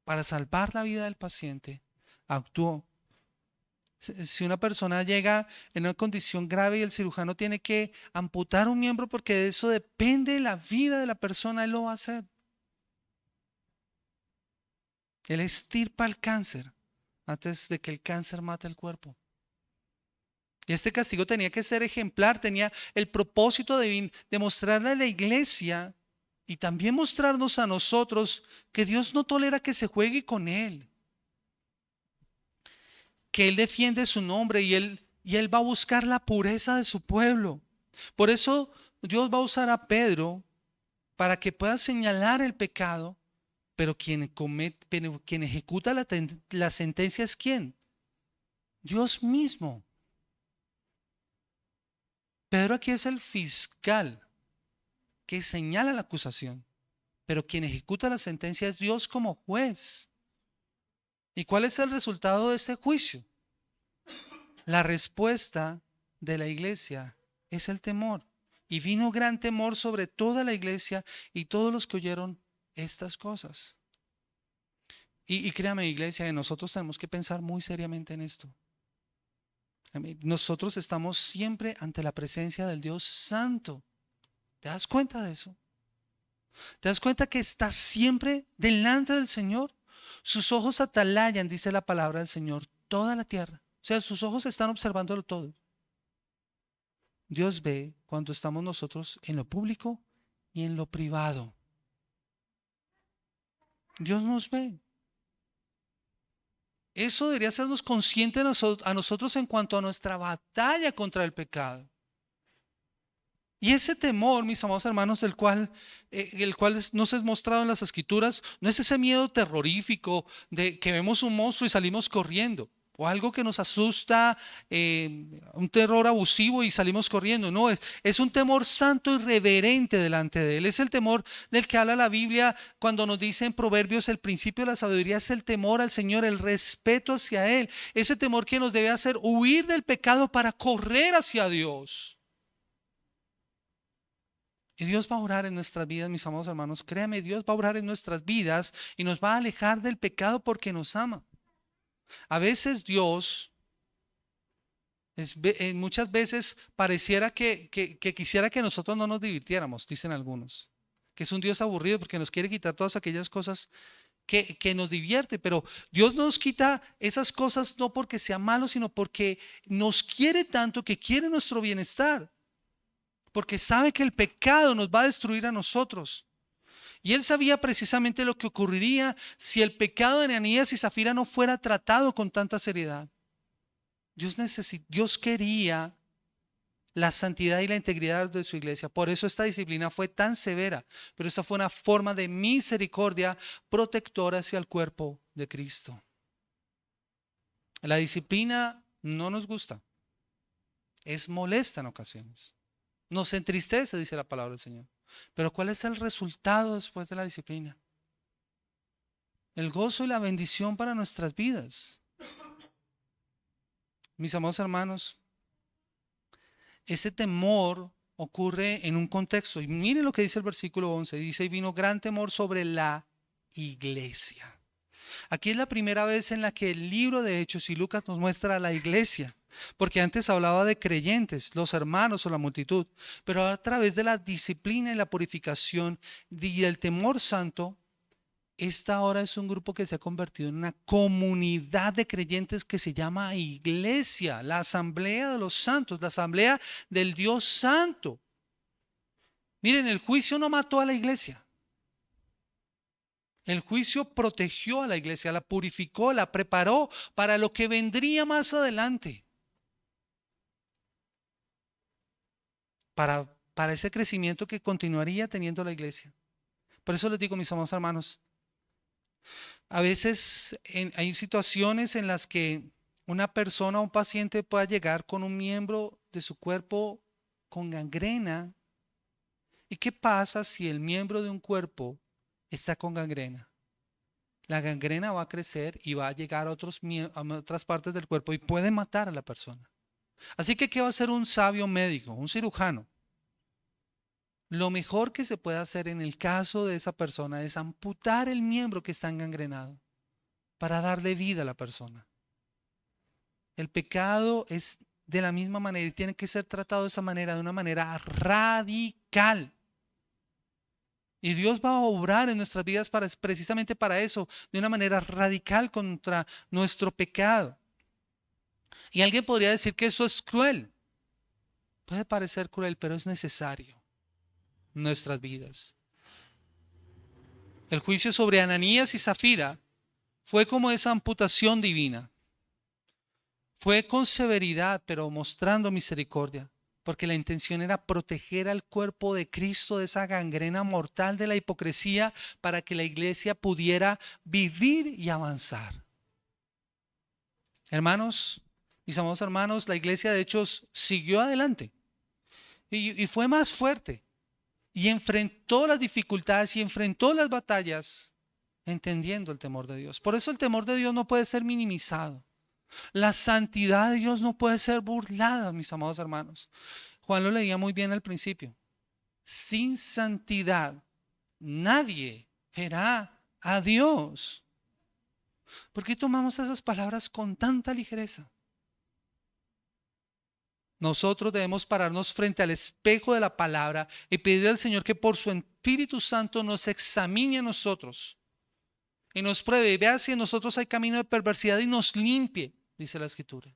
para salvar la vida del paciente, actuó. Si una persona llega en una condición grave y el cirujano tiene que amputar un miembro porque de eso depende la vida de la persona, él lo va a hacer. Él extirpa el cáncer antes de que el cáncer mate el cuerpo. Y este castigo tenía que ser ejemplar, tenía el propósito de mostrarle a la iglesia y también mostrarnos a nosotros que Dios no tolera que se juegue con Él, que Él defiende su nombre y él va a buscar la pureza de su pueblo. Por eso Dios va a usar a Pedro para que pueda señalar el pecado, pero quien ejecuta la sentencia es ¿quién? Dios mismo. Pedro aquí es el fiscal que señala la acusación, pero quien ejecuta la sentencia es Dios como juez. ¿Y cuál es el resultado de este juicio? La respuesta de la iglesia es el temor. Y vino gran temor sobre toda la iglesia y todos los que oyeron estas cosas. Y créame, iglesia, que nosotros tenemos que pensar muy seriamente en esto. Nosotros estamos siempre ante la presencia del Dios Santo. ¿Te das cuenta de eso? ¿Te das cuenta que estás siempre delante del Señor? Sus ojos atalayan, dice la palabra del Señor, toda la tierra. O sea, sus ojos están observándolo todo. Dios ve cuando estamos nosotros en lo público y en lo privado. Dios nos ve. Eso debería hacernos conscientes a nosotros en cuanto a nuestra batalla contra el pecado. Y ese temor, mis amados hermanos, el cual nos es mostrado en las Escrituras, no es ese miedo terrorífico de que vemos un monstruo y salimos corriendo, o algo que nos asusta, un terror abusivo y salimos corriendo. No, es un temor santo y reverente delante de Él. Es el temor del que habla la Biblia cuando nos dice en Proverbios: el principio de la sabiduría es el temor al Señor, el respeto hacia Él. Ese temor que nos debe hacer huir del pecado para correr hacia Dios. Y Dios va a orar en nuestras vidas, mis amados hermanos. Créame, Dios va a orar en nuestras vidas y nos va a alejar del pecado porque nos ama. A veces Dios, muchas veces pareciera que quisiera que nosotros no nos divirtiéramos, dicen algunos. Que es un Dios aburrido porque nos quiere quitar todas aquellas cosas que nos divierte. Pero Dios nos quita esas cosas no porque sea malo, sino porque nos quiere tanto que quiere nuestro bienestar. Porque sabe que el pecado nos va a destruir a nosotros. Y él sabía precisamente lo que ocurriría si el pecado de Ananías y Zafira no fuera tratado con tanta seriedad. Dios quería la santidad y la integridad de su iglesia. Por eso esta disciplina fue tan severa. Pero esta fue una forma de misericordia protectora hacia el cuerpo de Cristo. La disciplina no nos gusta. es molesta en ocasiones. Nos entristece, dice la palabra del Señor. Pero ¿cuál es el resultado después de la disciplina? El gozo y la bendición para nuestras vidas. Mis amados hermanos, ese temor ocurre en un contexto. Y miren lo que dice el versículo 11. Dice, y vino gran temor sobre la iglesia. Aquí es la primera vez en la que el libro de Hechos y Lucas nos muestra a la iglesia. Porque antes hablaba de creyentes, los hermanos o la multitud. Pero a través de la disciplina y la purificación y el temor santo, esta ahora es un grupo que se ha convertido en una comunidad de creyentes que se llama iglesia, la asamblea de los santos, la asamblea del Dios santo. Miren, el juicio no mató a la iglesia. El juicio protegió a la iglesia, la purificó, la preparó para lo que vendría más adelante. Para ese crecimiento que continuaría teniendo la iglesia. Por eso les digo, mis amados hermanos, a veces hay situaciones en las que una persona o un paciente pueda llegar con un miembro de su cuerpo con gangrena. ¿Y qué pasa si el miembro de un cuerpo está con gangrena? La gangrena va a crecer y va a llegar a otras partes del cuerpo y puede matar a la persona. Así que, ¿qué va a hacer un sabio médico, un cirujano? Lo mejor que se puede hacer en el caso de esa persona es amputar el miembro que está engangrenado para darle vida a la persona. El pecado es de la misma manera y tiene que ser tratado de esa manera, de una manera radical. Y Dios va a obrar en nuestras vidas precisamente para eso, de una manera radical contra nuestro pecado. Y alguien podría decir que eso es cruel. Puede parecer cruel, pero es necesario en nuestras vidas. El juicio sobre Ananías y Zafira fue como esa amputación divina. Fue con severidad, pero mostrando misericordia, porque la intención era proteger al cuerpo de Cristo de esa gangrena mortal de la hipocresía para que la iglesia pudiera vivir y avanzar. Hermanos, mis amados hermanos, la iglesia de Hechos siguió adelante y fue más fuerte y enfrentó las dificultades y enfrentó las batallas entendiendo el temor de Dios. Por eso el temor de Dios no puede ser minimizado. La santidad de Dios no puede ser burlada, mis amados hermanos. Juan lo leía muy bien al principio. Sin santidad nadie verá a Dios. ¿Por qué tomamos esas palabras con tanta ligereza? Nosotros debemos pararnos frente al espejo de la palabra y pedirle al Señor que por su Espíritu Santo nos examine a nosotros y nos pruebe y vea si en nosotros hay camino de perversidad y nos limpie, dice la Escritura.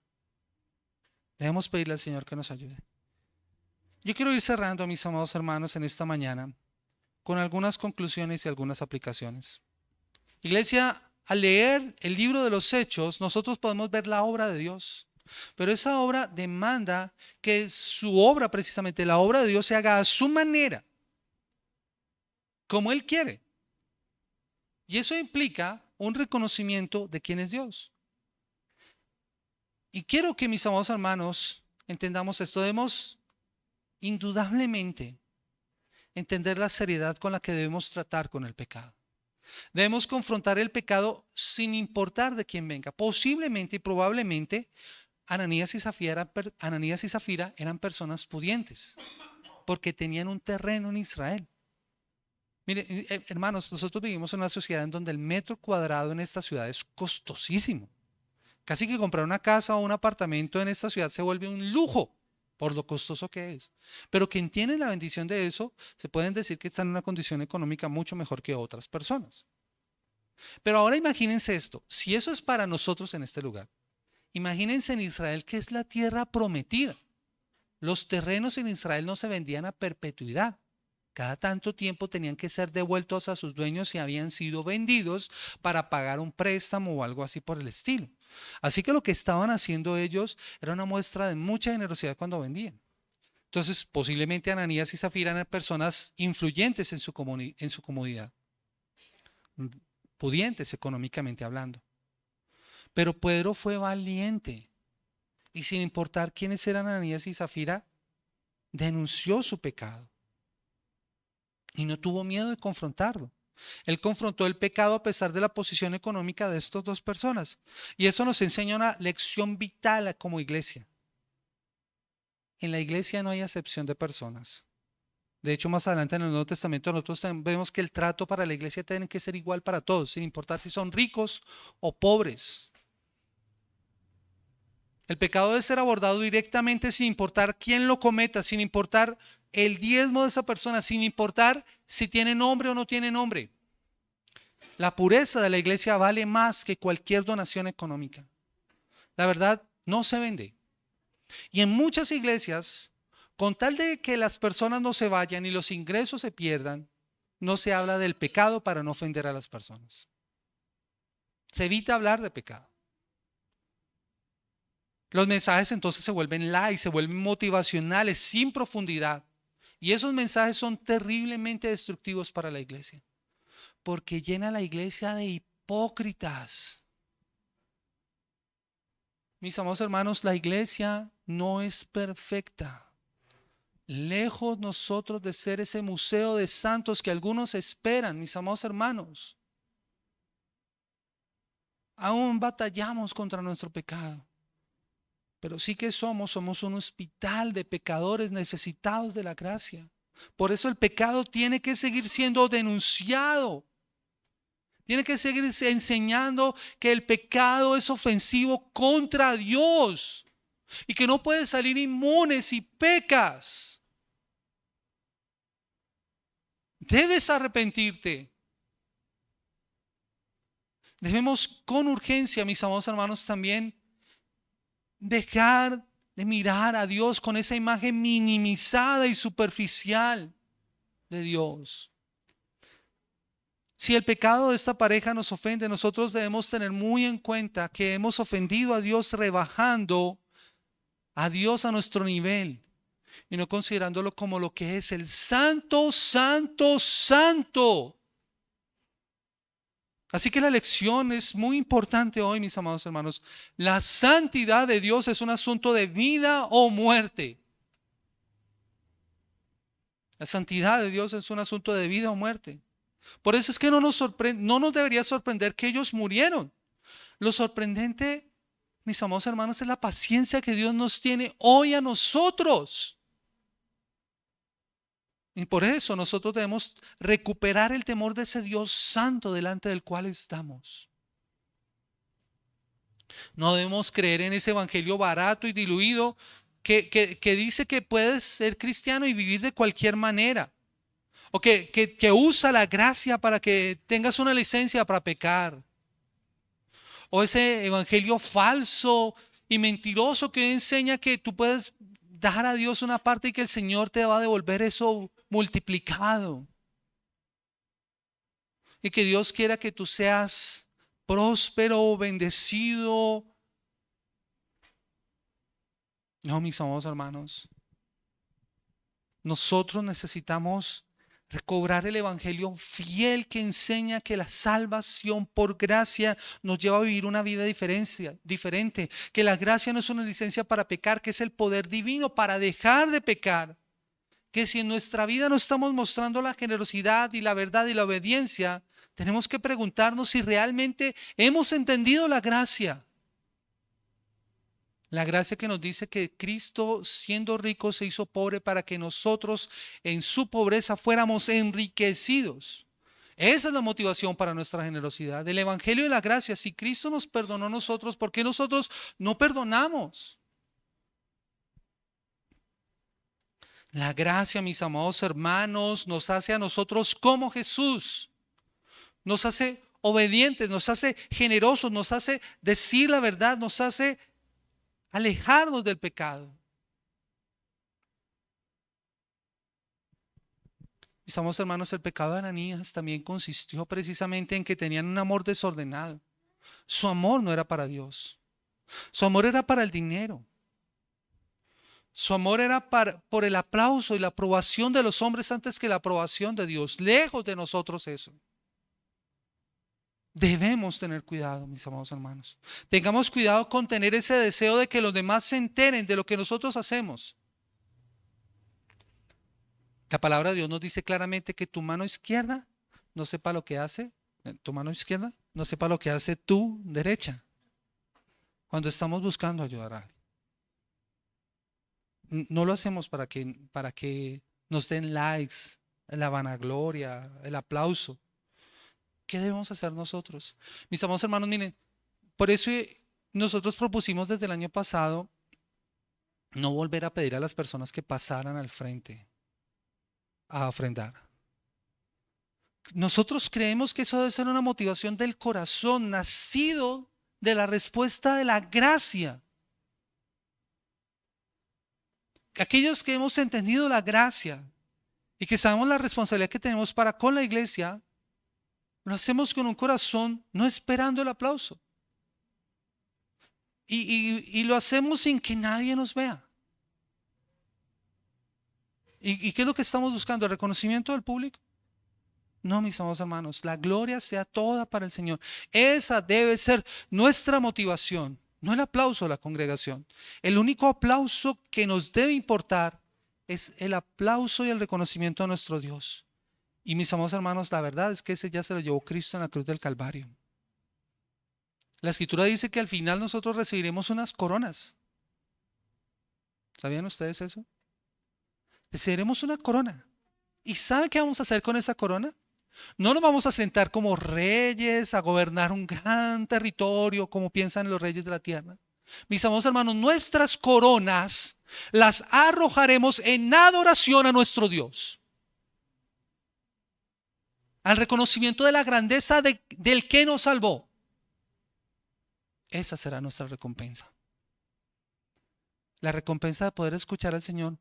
Debemos pedirle al Señor que nos ayude. Yo quiero ir cerrando, mis amados hermanos, en esta mañana con algunas conclusiones y algunas aplicaciones. Iglesia, al leer el libro de los Hechos, nosotros podemos ver la obra de Dios. Pero esa obra demanda que su obra, precisamente la obra de Dios, se haga a su manera, como Él quiere. Y eso implica un reconocimiento de quién es Dios. Y quiero que, mis amados hermanos, entendamos esto. Debemos indudablemente entender la seriedad con la que debemos tratar con el pecado. Debemos confrontar el pecado sin importar de quién venga. Posiblemente y probablemente Ananías y Zafira eran personas pudientes porque tenían un terreno en Israel. Mire, hermanos, nosotros vivimos en una sociedad en donde el metro cuadrado en esta ciudad es costosísimo. Casi que comprar una casa o un apartamento en esta ciudad se vuelve un lujo por lo costoso que es. Pero quien tiene la bendición de eso, se pueden decir que están en una condición económica mucho mejor que otras personas. Pero ahora imagínense esto, si eso es para nosotros en este lugar, imagínense en Israel, que es la tierra prometida. Los terrenos en Israel no se vendían a perpetuidad. Cada tanto tiempo tenían que ser devueltos a sus dueños si habían sido vendidos para pagar un préstamo o algo así por el estilo. Así que lo que estaban haciendo ellos era una muestra de mucha generosidad cuando vendían. Entonces, posiblemente Ananías y Zafira eran personas influyentes en su comunidad, pudientes económicamente hablando. Pero Pedro fue valiente Y sin importar quiénes eran Ananías y Zafira, denunció su pecado y no tuvo miedo de confrontarlo. Él confrontó el pecado a pesar de la posición económica de estas dos personas. Y eso nos enseña una lección vital como iglesia. En la iglesia no hay acepción de personas. De hecho, más adelante en el Nuevo Testamento nosotros vemos que el trato para la iglesia tiene que ser igual para todos, sin importar si son ricos o pobres. El pecado debe ser abordado directamente sin importar quién lo cometa, sin importar el diezmo de esa persona, sin importar si tiene nombre o no tiene nombre. La pureza de la iglesia vale más que cualquier donación económica. La verdad no se vende. Y en muchas iglesias, con tal de que las personas no se vayan y los ingresos se pierdan, no se habla del pecado para no ofender a las personas. Se evita hablar de pecado. Los mensajes entonces se vuelven light, se vuelven motivacionales, sin profundidad. Y esos mensajes son terriblemente destructivos para la iglesia, porque llena la iglesia de hipócritas. Mis amados hermanos, la iglesia no es perfecta. Lejos nosotros de ser ese museo de santos que algunos esperan, mis amados hermanos. Aún batallamos contra nuestro pecado. Pero sí que somos un hospital de pecadores necesitados de la gracia. Por eso el pecado tiene que seguir siendo denunciado. Tiene que seguir enseñando que el pecado es ofensivo contra Dios y que no puedes salir inmune si pecas. Debes arrepentirte. Debemos con urgencia, mis amados hermanos, también dejar de mirar a Dios con esa imagen minimizada y superficial de Dios. Si el pecado de esta pareja nos ofende, nosotros debemos tener muy en cuenta que hemos ofendido a Dios rebajando a Dios a nuestro nivel y no considerándolo como lo que es el santo, santo, santo. Así que la lección es muy importante hoy, mis amados hermanos. La santidad de Dios es un asunto de vida o muerte. La santidad de Dios es un asunto de vida o muerte. Por eso es que no nos debería sorprender que ellos murieron. Lo sorprendente, mis amados hermanos, es la paciencia que Dios nos tiene hoy a nosotros. Y por eso nosotros debemos recuperar el temor de ese Dios santo delante del cual estamos. No debemos creer en ese evangelio barato y diluido que dice que puedes ser cristiano y vivir de cualquier manera. O que usa la gracia para que tengas una licencia para pecar. O ese evangelio falso y mentiroso que enseña que tú puedes dar a Dios una parte y que el Señor te va a devolver eso multiplicado. Y que Dios quiera que tú seas próspero, bendecido. No, mis amados hermanos. Nosotros necesitamos recobrar el evangelio fiel que enseña que la salvación por gracia nos lleva a vivir una vida diferente, que la gracia no es una licencia para pecar, que es el poder divino para dejar de pecar, que si en nuestra vida no estamos mostrando la generosidad y la verdad y la obediencia, tenemos que preguntarnos si realmente hemos entendido la gracia. La gracia que nos dice que Cristo, siendo rico, se hizo pobre para que nosotros en su pobreza fuéramos enriquecidos. Esa es la motivación para nuestra generosidad. El evangelio de la gracia. Si Cristo nos perdonó a nosotros, ¿por qué nosotros no perdonamos? La gracia, mis amados hermanos, nos hace a nosotros como Jesús. Nos hace obedientes, nos hace generosos, nos hace decir la verdad, nos hace alejarnos del pecado. Mis amados hermanos, el pecado de Ananías también consistió precisamente en que tenían un amor desordenado. Su amor no era para Dios. Su amor era para el dinero. Su amor era por el aplauso y la aprobación de los hombres antes que la aprobación de Dios. Lejos de nosotros eso. Debemos tener cuidado, mis amados hermanos. Tengamos cuidado con tener ese deseo de que los demás se enteren de lo que nosotros hacemos. La palabra de Dios nos dice claramente que tu mano izquierda no sepa lo que hace, tu mano izquierda no sepa lo que hace tu derecha. Cuando estamos buscando ayudar a alguien. No lo hacemos para que nos den likes, la vanagloria, el aplauso. ¿Qué debemos hacer nosotros? Mis amados hermanos, miren, por eso nosotros propusimos desde el año pasado no volver a pedir a las personas que pasaran al frente a ofrendar. Nosotros creemos que eso debe ser una motivación del corazón, nacido de la respuesta de la gracia. Aquellos que hemos entendido la gracia y que sabemos la responsabilidad que tenemos para con la iglesia, lo hacemos con un corazón no esperando el aplauso. Y lo hacemos sin que nadie nos vea. ¿Y qué es lo que estamos buscando? ¿El reconocimiento del público? No, mis amados hermanos, la gloria sea toda para el Señor. Esa debe ser nuestra motivación, no el aplauso de la congregación. El único aplauso que nos debe importar es el aplauso y el reconocimiento a nuestro Dios. Y mis amados hermanos, la verdad es que ese ya se lo llevó Cristo en la cruz del Calvario. La Escritura dice que al final nosotros recibiremos unas coronas. ¿Sabían ustedes eso? Recibiremos una corona. ¿Y sabe qué vamos a hacer con esa corona? No nos vamos a sentar como reyes a gobernar un gran territorio como piensan los reyes de la tierra. Mis amados hermanos, nuestras coronas las arrojaremos en adoración a nuestro Dios. Al reconocimiento de la grandeza del que nos salvó. Esa será nuestra recompensa. La recompensa de poder escuchar al Señor.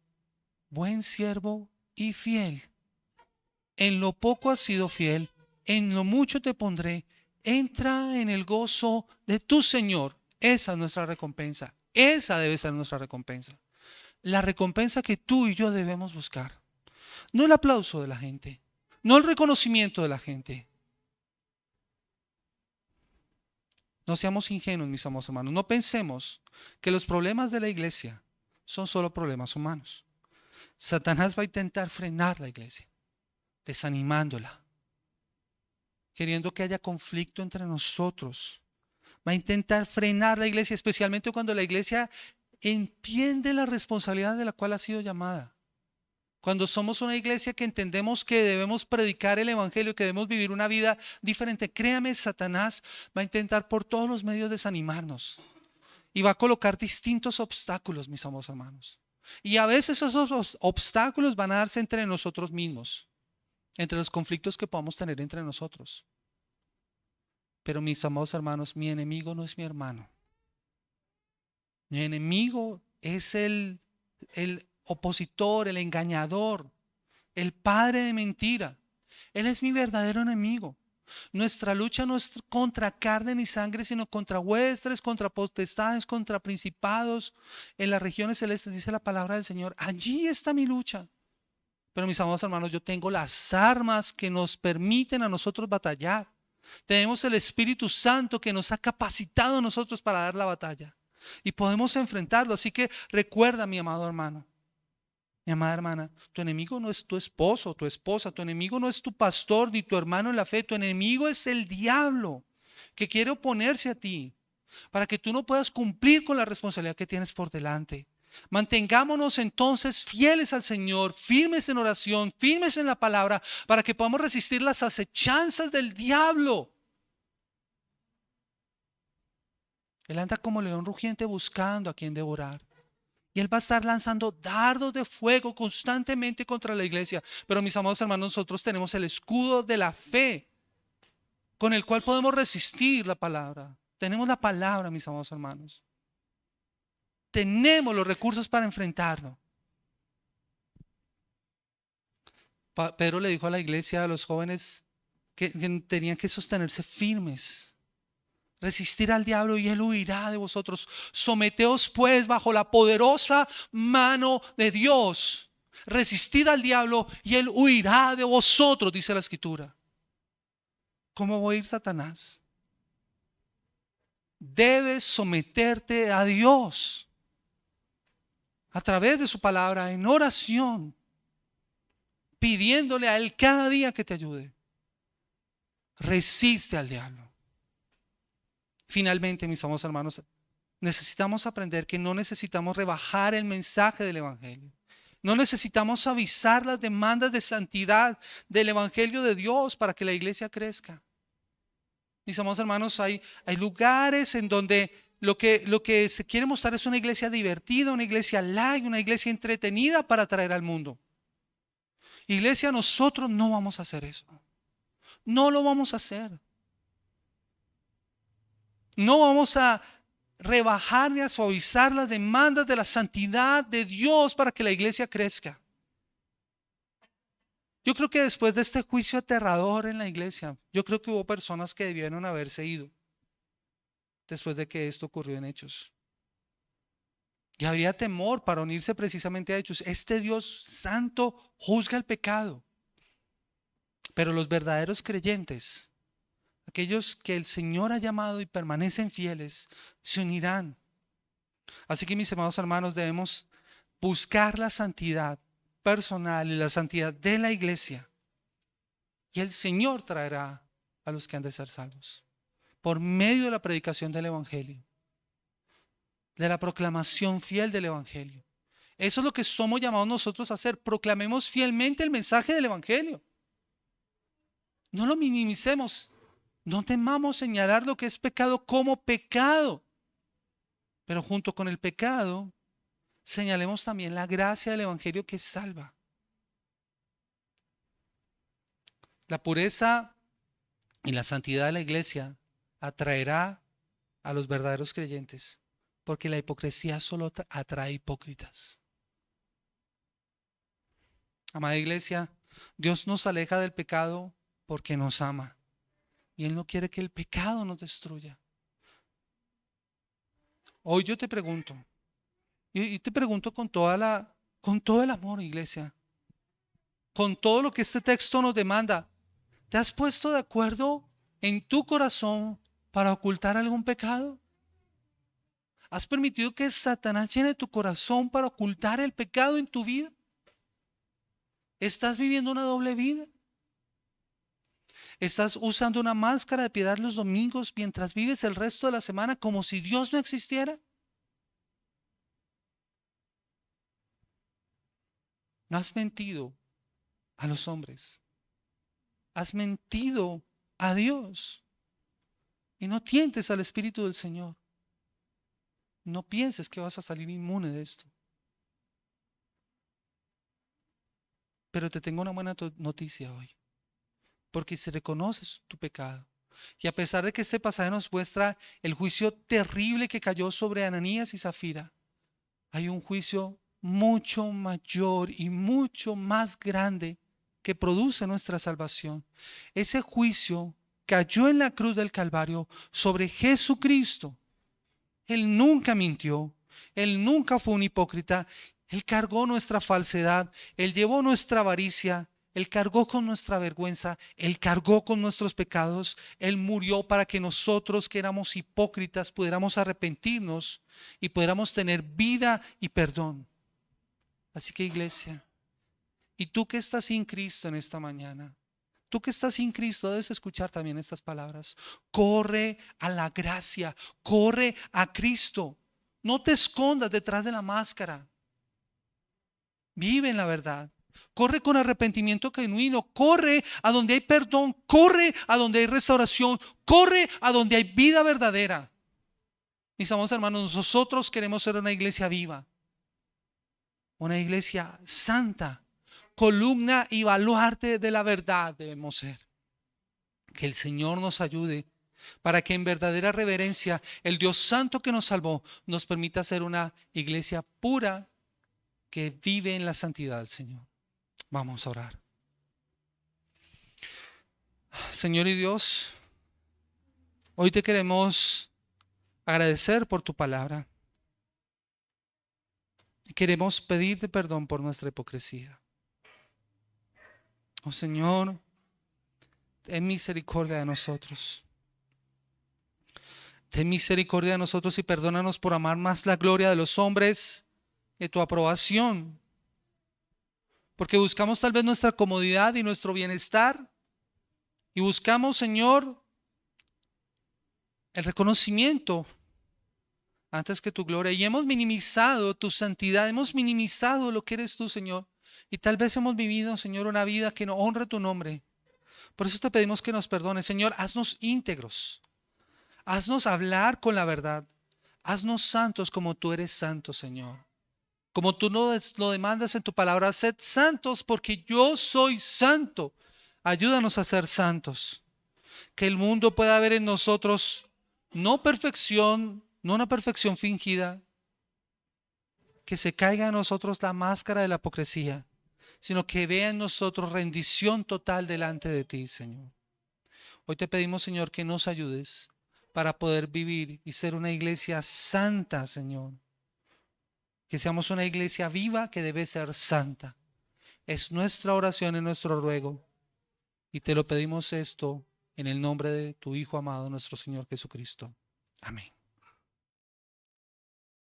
Buen siervo y fiel. En lo poco has sido fiel, en lo mucho te pondré. Entra en el gozo de tu Señor. Esa es nuestra recompensa. Esa debe ser nuestra recompensa. La recompensa que tú y yo debemos buscar. No el aplauso de la gente. No el reconocimiento de la gente. No seamos ingenuos, mis amados hermanos. No pensemos que los problemas de la iglesia son solo problemas humanos. Satanás va a intentar frenar la iglesia, desanimándola, queriendo que haya conflicto entre nosotros. Va a intentar frenar la iglesia, especialmente cuando la iglesia entiende la responsabilidad de la cual ha sido llamada. Cuando somos una iglesia que entendemos que debemos predicar el evangelio, que debemos vivir una vida diferente, créame, Satanás va a intentar por todos los medios desanimarnos y va a colocar distintos obstáculos, mis amados hermanos. Y a veces esos obstáculos van a darse entre nosotros mismos, entre los conflictos que podamos tener entre nosotros. Pero mis amados hermanos, mi enemigo no es mi hermano. Mi enemigo es el opositor, el engañador, el padre de mentira. Él es mi verdadero enemigo. Nuestra lucha no es contra carne ni sangre, sino contra huestes, contra potestades, contra principados en las regiones celestes, dice la palabra del Señor. Allí está mi lucha. Pero mis amados hermanos, yo tengo las armas que nos permiten a nosotros batallar. Tenemos el Espíritu Santo que nos ha capacitado a nosotros para dar la batalla. Y podemos enfrentarlo. Así que recuerda, mi amado hermano, mi amada hermana, tu enemigo no es tu esposo, tu esposa, tu enemigo no es tu pastor ni tu hermano en la fe, tu enemigo es el diablo que quiere oponerse a ti para que tú no puedas cumplir con la responsabilidad que tienes por delante. Mantengámonos entonces fieles al Señor, firmes en oración, firmes en la palabra, para que podamos resistir las acechanzas del diablo. Él anda como león rugiente buscando a quien devorar. Y Él va a estar lanzando dardos de fuego constantemente contra la iglesia. Pero mis amados hermanos, nosotros tenemos el escudo de la fe con el cual podemos resistir la palabra. Tenemos la palabra, mis amados hermanos. Tenemos los recursos para enfrentarlo. Pedro le dijo a la iglesia, a los jóvenes, que tenían que sostenerse firmes. Resistir al diablo y él huirá de vosotros. Someteos pues bajo la poderosa mano de Dios. Resistid al diablo y él huirá de vosotros, dice la Escritura. ¿Cómo va a ir Satanás? Debes someterte a Dios a través de su palabra en oración, pidiéndole a Él cada día que te ayude. Resiste al diablo. Finalmente, mis amados hermanos, necesitamos aprender que no necesitamos rebajar el mensaje del Evangelio. No necesitamos avisar las demandas de santidad del Evangelio de Dios para que la iglesia crezca. Mis amados hermanos, hay lugares en donde lo que se quiere mostrar es una iglesia divertida, una iglesia light, una iglesia entretenida para atraer al mundo. Iglesia, nosotros no vamos a hacer eso. No lo vamos a hacer. No vamos a rebajar ni a suavizar las demandas de la santidad de Dios para que la iglesia crezca. Yo creo que después de este juicio aterrador en la iglesia, yo creo que hubo personas que debieron haberse ido después de que esto ocurrió en Hechos. Y habría temor para unirse precisamente a Hechos. Este Dios santo juzga el pecado, pero los verdaderos creyentes, aquellos que el Señor ha llamado y permanecen fieles, se unirán. Así que, mis amados hermanos, debemos buscar la santidad personal y la santidad de la iglesia. Y el Señor traerá a los que han de ser salvos por medio de la predicación del Evangelio, de la proclamación fiel del Evangelio. Eso es lo que somos llamados nosotros a hacer. Proclamemos fielmente el mensaje del Evangelio. No lo minimicemos. No temamos señalar lo que es pecado como pecado. Pero junto con el pecado, señalemos también la gracia del Evangelio que salva. La pureza y la santidad de la iglesia atraerá a los verdaderos creyentes, porque la hipocresía solo atrae hipócritas. Amada iglesia, Dios nos aleja del pecado porque nos ama, y Él no quiere que el pecado nos destruya. Hoy yo te pregunto, y te pregunto con todo el amor, iglesia, con todo lo que este texto nos demanda, ¿te has puesto de acuerdo en tu corazón para ocultar algún pecado? ¿Has permitido que Satanás llene tu corazón para ocultar el pecado en tu vida? ¿Estás viviendo una doble vida? ¿Estás usando una máscara de piedad los domingos mientras vives el resto de la semana como si Dios no existiera? ¿No has mentido a los hombres? ¿Has mentido a Dios? Y no tientes al Espíritu del Señor. No pienses que vas a salir inmune de esto. Pero te tengo una buena noticia hoy. Porque si reconoces tu pecado, y a pesar de que este pasaje nos muestra el juicio terrible que cayó sobre Ananías y Zafira, hay un juicio mucho mayor y mucho más grande que produce nuestra salvación. Ese juicio cayó en la cruz del Calvario sobre Jesucristo. Él nunca mintió, Él nunca fue un hipócrita, Él cargó nuestra falsedad, Él llevó nuestra avaricia, Él cargó con nuestra vergüenza, Él cargó con nuestros pecados, Él murió para que nosotros que éramos hipócritas pudiéramos arrepentirnos y pudiéramos tener vida y perdón. Así que, iglesia, y tú que estás sin Cristo en esta mañana, tú que estás sin Cristo debes escuchar también estas palabras. Corre a la gracia, corre a Cristo. No te escondas detrás de la máscara. Vive en la verdad. Corre con arrepentimiento genuino. Corre a donde hay perdón. Corre a donde hay restauración. Corre a donde hay vida verdadera. Mis amados hermanos, nosotros queremos ser una iglesia viva. Una iglesia santa. Columna y baluarte de la verdad debemos ser. Que el Señor nos ayude para que en verdadera reverencia el Dios santo que nos salvó nos permita ser una iglesia pura que vive en la santidad del Señor. Vamos a orar. Señor y Dios, hoy te queremos agradecer por tu palabra. Queremos pedirte perdón por nuestra hipocresía. Oh Señor, ten misericordia de nosotros. Ten misericordia de nosotros y perdónanos por amar más la gloria de los hombres que tu aprobación. Porque buscamos tal vez nuestra comodidad y nuestro bienestar. Y buscamos, Señor, el reconocimiento antes que tu gloria. Y hemos minimizado tu santidad, hemos minimizado lo que eres tú, Señor. Y tal vez hemos vivido, Señor, una vida que no honra tu nombre. Por eso te pedimos que nos perdones. Señor, haznos íntegros. Haznos hablar con la verdad. Haznos santos como tú eres santo, Señor. Como tú lo demandas en tu palabra, sed santos porque yo soy santo. Ayúdanos a ser santos. Que el mundo pueda ver en nosotros no perfección, no una perfección fingida, que se caiga en nosotros la máscara de la hipocresía, sino que vea en nosotros rendición total delante de ti, Señor. Hoy te pedimos, Señor, que nos ayudes para poder vivir y ser una iglesia santa, Señor. Que seamos una iglesia viva que debe ser santa. Es nuestra oración y nuestro ruego. Y te lo pedimos esto en el nombre de tu Hijo amado, nuestro Señor Jesucristo. Amén.